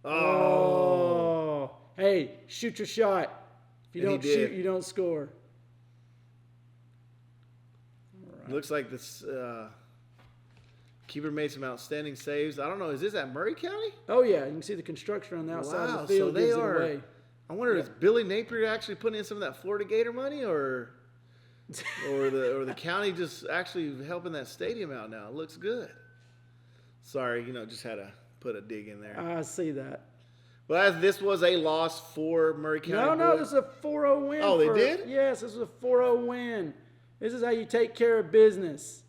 Oh. Hey, shoot your shot. If you don't shoot, you don't score. Right. Looks like this keeper made some outstanding saves. I don't know. Is this at Murray County? Oh, yeah. You can see the construction on the outside of the field. So they are. I wonder is Billy Napier actually putting in some of that Florida Gator money or the county just actually helping that stadium out now? It looks good. Sorry, just had to put a dig in there. I see that. Well, this was a loss for Murray County. No, this is a 4-0 win. Oh, they did? Yes, this is a 4-0 win. This is how you take care of business.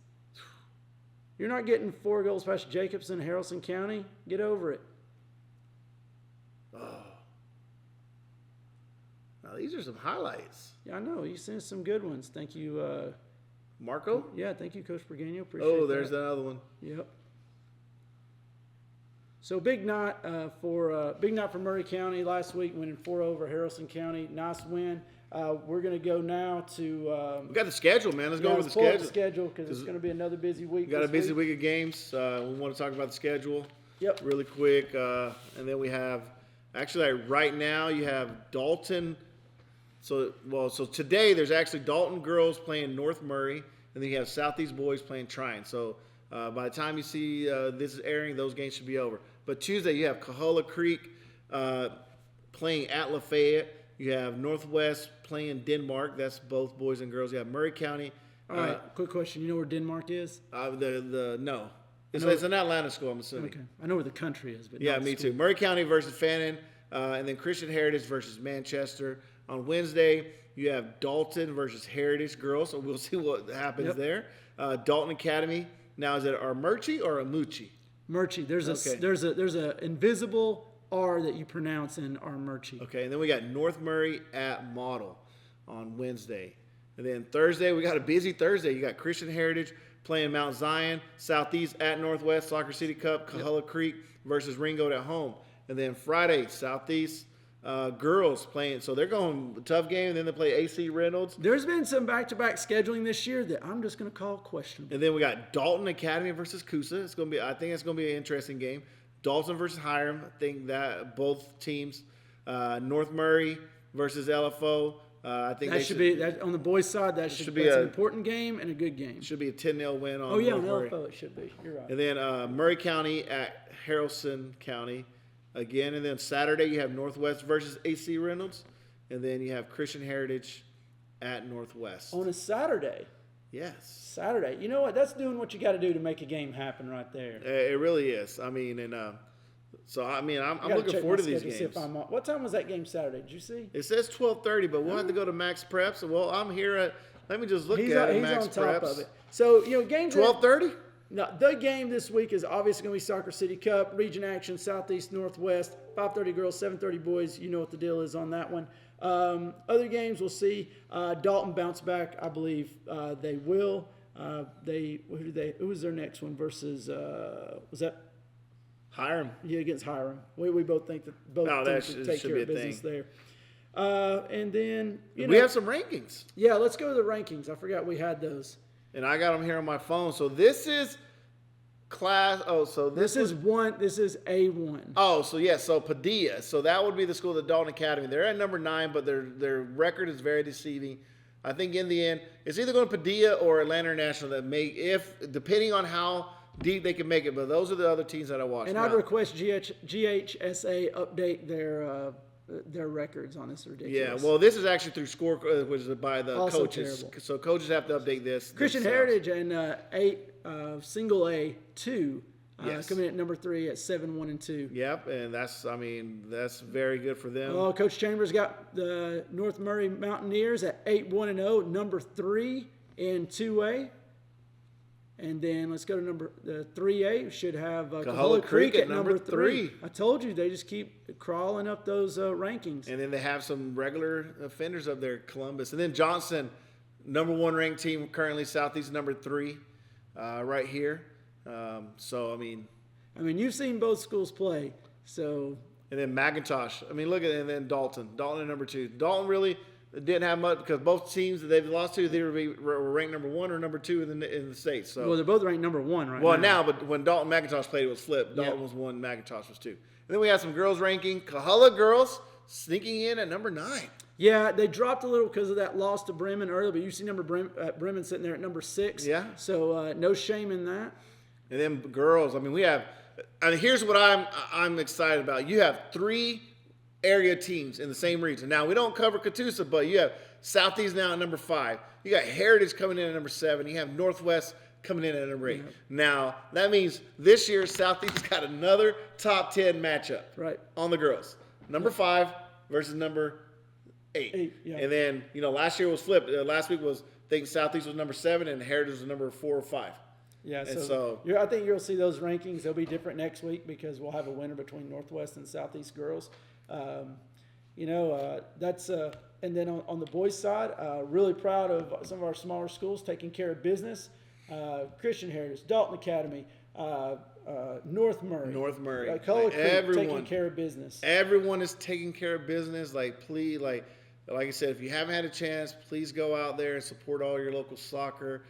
You're not getting 4 goals past Jacobson, Harrelson County. Get over it. Oh. Now, these are some highlights. Yeah, I know. You sent some good ones. Thank you. Marco? Yeah, thank you, Coach Bergano. Appreciate there's another one. Yep. So big night for Murray County last week, winning 4-0 over Harrelson County. Nice win. We're going to go now to. We got the schedule, man. Let's go over the schedule. Because it's going to be another busy week. We got a busy week of games. We want to talk about the schedule. Yep. Really quick. And then we have, actually, right now you have Dalton. So today there's actually Dalton girls playing North Murray, and then you have Southeast boys playing Tryon. So by the time you see this is airing, those games should be over. But Tuesday you have Coahulla Creek playing at Lafayette. You have Northwest playing Denmark. That's both boys and girls. You have Murray County. All right, quick question. You know where Denmark is? No. It's an Atlanta school, I'm assuming. Okay. I know where the country is, but yeah, not the me school. too. Murray County versus Fannin, and then Christian Heritage versus Manchester. On Wednesday, you have Dalton versus Heritage girls, so we'll see what happens there. Dalton Academy. Now, is it Armurchie or Amuchi? Murchie. There's a invisible R that you pronounce in Armurchie. Okay, and then we got North Murray at Model on Wednesday. And then Thursday, we got a busy Thursday. You got Christian Heritage playing Mount Zion, Southeast at Northwest, Soccer City Cup, Coahulla Creek versus Ringgold at home. And then Friday, Southeast girls playing. So they're going a tough game, and then they play AC Reynolds. There's been some back-to-back scheduling this year that I'm just going to call questionable. And then we got Dalton Academy versus Coosa. I think it's going to be an interesting game. Dalton versus Hiram. I think that both teams. North Murray versus LFO. I think that should be that on the boys' side. That's an important game and a good game. Should be a 10-0 win on. Oh yeah, North Murray. LFO it should be. You're right. And then Murray County at Harrelson County again. And then Saturday you have Northwest versus AC Reynolds, and then you have Christian Heritage at Northwest on a Saturday. Yes, Saturday. You know what? That's doing what you got to do to make a game happen right there. It really is. I mean, and I'm looking forward to these games. What time was that game Saturday? Did you see? It says 12:30, but we'll have to go to Max Preps. Well, I'm here at. Let me just look at it. Max He's on top Preps. of it. So games. 12:30. No, the game this week is obviously going to be Soccer City Cup, Region Action, Southeast, Northwest, 5:30 girls, 7:30 boys. You know what the deal is on that one. Other games we'll see. Dalton bounce back, I believe they will. Who was their next one versus? Was that Hiram? Yeah, against Hiram. We both think that both teams should take care of business there. And then we have some rankings. Yeah, let's go to the rankings. I forgot we had those. And I got them here on my phone. So this is class. Oh, so this is one. This is A1. Oh, so yes. So Padilla. So that would be the school, the Dalton Academy. They're at number 9, but their record is very deceiving. I think in the end, it's either going to Padilla or Atlanta International that depending on how deep they can make it. But those are the other teams that I watch. And I'd request GHSA update their records on this. Ridiculous. Yeah, well, this is actually through score, which is by the also coaches. Terrible. So coaches have to update this. Christian Heritage and single A2 coming in at number 3 at 7-1-2. Yep, and that's very good for them. Well, Coach Chambers got the North Murray Mountaineers at 8-1-0, number 3 in 2A. And then let's go to number 3A. Should have Coahulla Creek at number 3. I told you, they just keep crawling up those rankings. And then they have some regular offenders up there, Columbus. And then Johnson, number 1 ranked team currently, Southeast number 3 right here. You've seen both schools play. So. And then McIntosh. Look at it. And then Dalton at number 2. Dalton really didn't have much because both teams that they've lost to, they were ranked number 1 or number 2 in the state. So well, they're both ranked number 1 right now. Well, now, but when Dalton McIntosh played, it was flipped. Dalton was 1, McIntosh was 2. And then we have some girls ranking. Coahulla girls sneaking in at number 9. Yeah, they dropped a little because of that loss to Bremen earlier, but you see Bremen sitting there at number 6. Yeah. So no shame in that. And then girls, we have. Here's what I'm excited about. You have 3 area teams in the same region. Now, we don't cover Catoosa, but you have Southeast now at number 5. You got Heritage coming in at number 7. You have Northwest coming in at number 8. Yeah. Now, that means this year Southeast got another top 10 matchup on the girls. Number 5 versus number 8. Yeah. And then, last year was flipped. Last week I think Southeast was number 7 and Heritage was number 4 or 5. Yeah, so I think you'll see those rankings. They'll be different next week because we'll have a winner between Northwest and Southeast girls. That's and then on the boys' side, really proud of some of our smaller schools taking care of business. Christian Heritage, Dalton Academy, North Murray, Coahulla Creek, taking care of business. Everyone is taking care of business. Please, like I said, if you haven't had a chance, please go out there and support all your local soccer.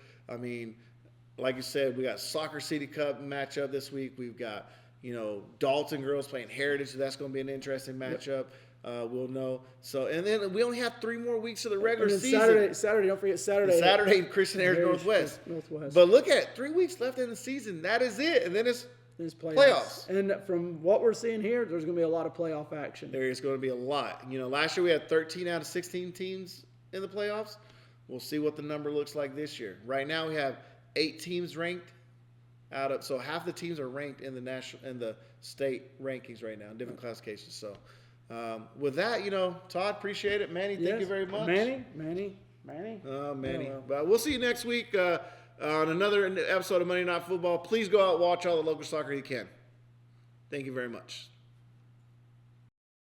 Like you said, we got Soccer City Cup matchup this week. We've got Dalton girls playing Heritage. So that's going to be an interesting matchup. We'll know. So, and then we only have 3 more weeks of the regular season. Saturday, don't forget Saturday. And Saturday, Christian Heritage Northwest. But look at 3 weeks left in the season. That is it. And then it's playoffs. And from what we're seeing here, there's going to be a lot of playoff action. There is going to be a lot. Last year we had 13 out of 16 teams in the playoffs. We'll see what the number looks like this year. Right now we have 8 teams ranked so half the teams are ranked in the state rankings right now in different classifications. So with that, Todd, appreciate it. Manny, thank you very much. Manny. Oh, Manny. But we'll see you next week on another episode of Monday Night Football. Please go out and watch all the local soccer you can. Thank you very much.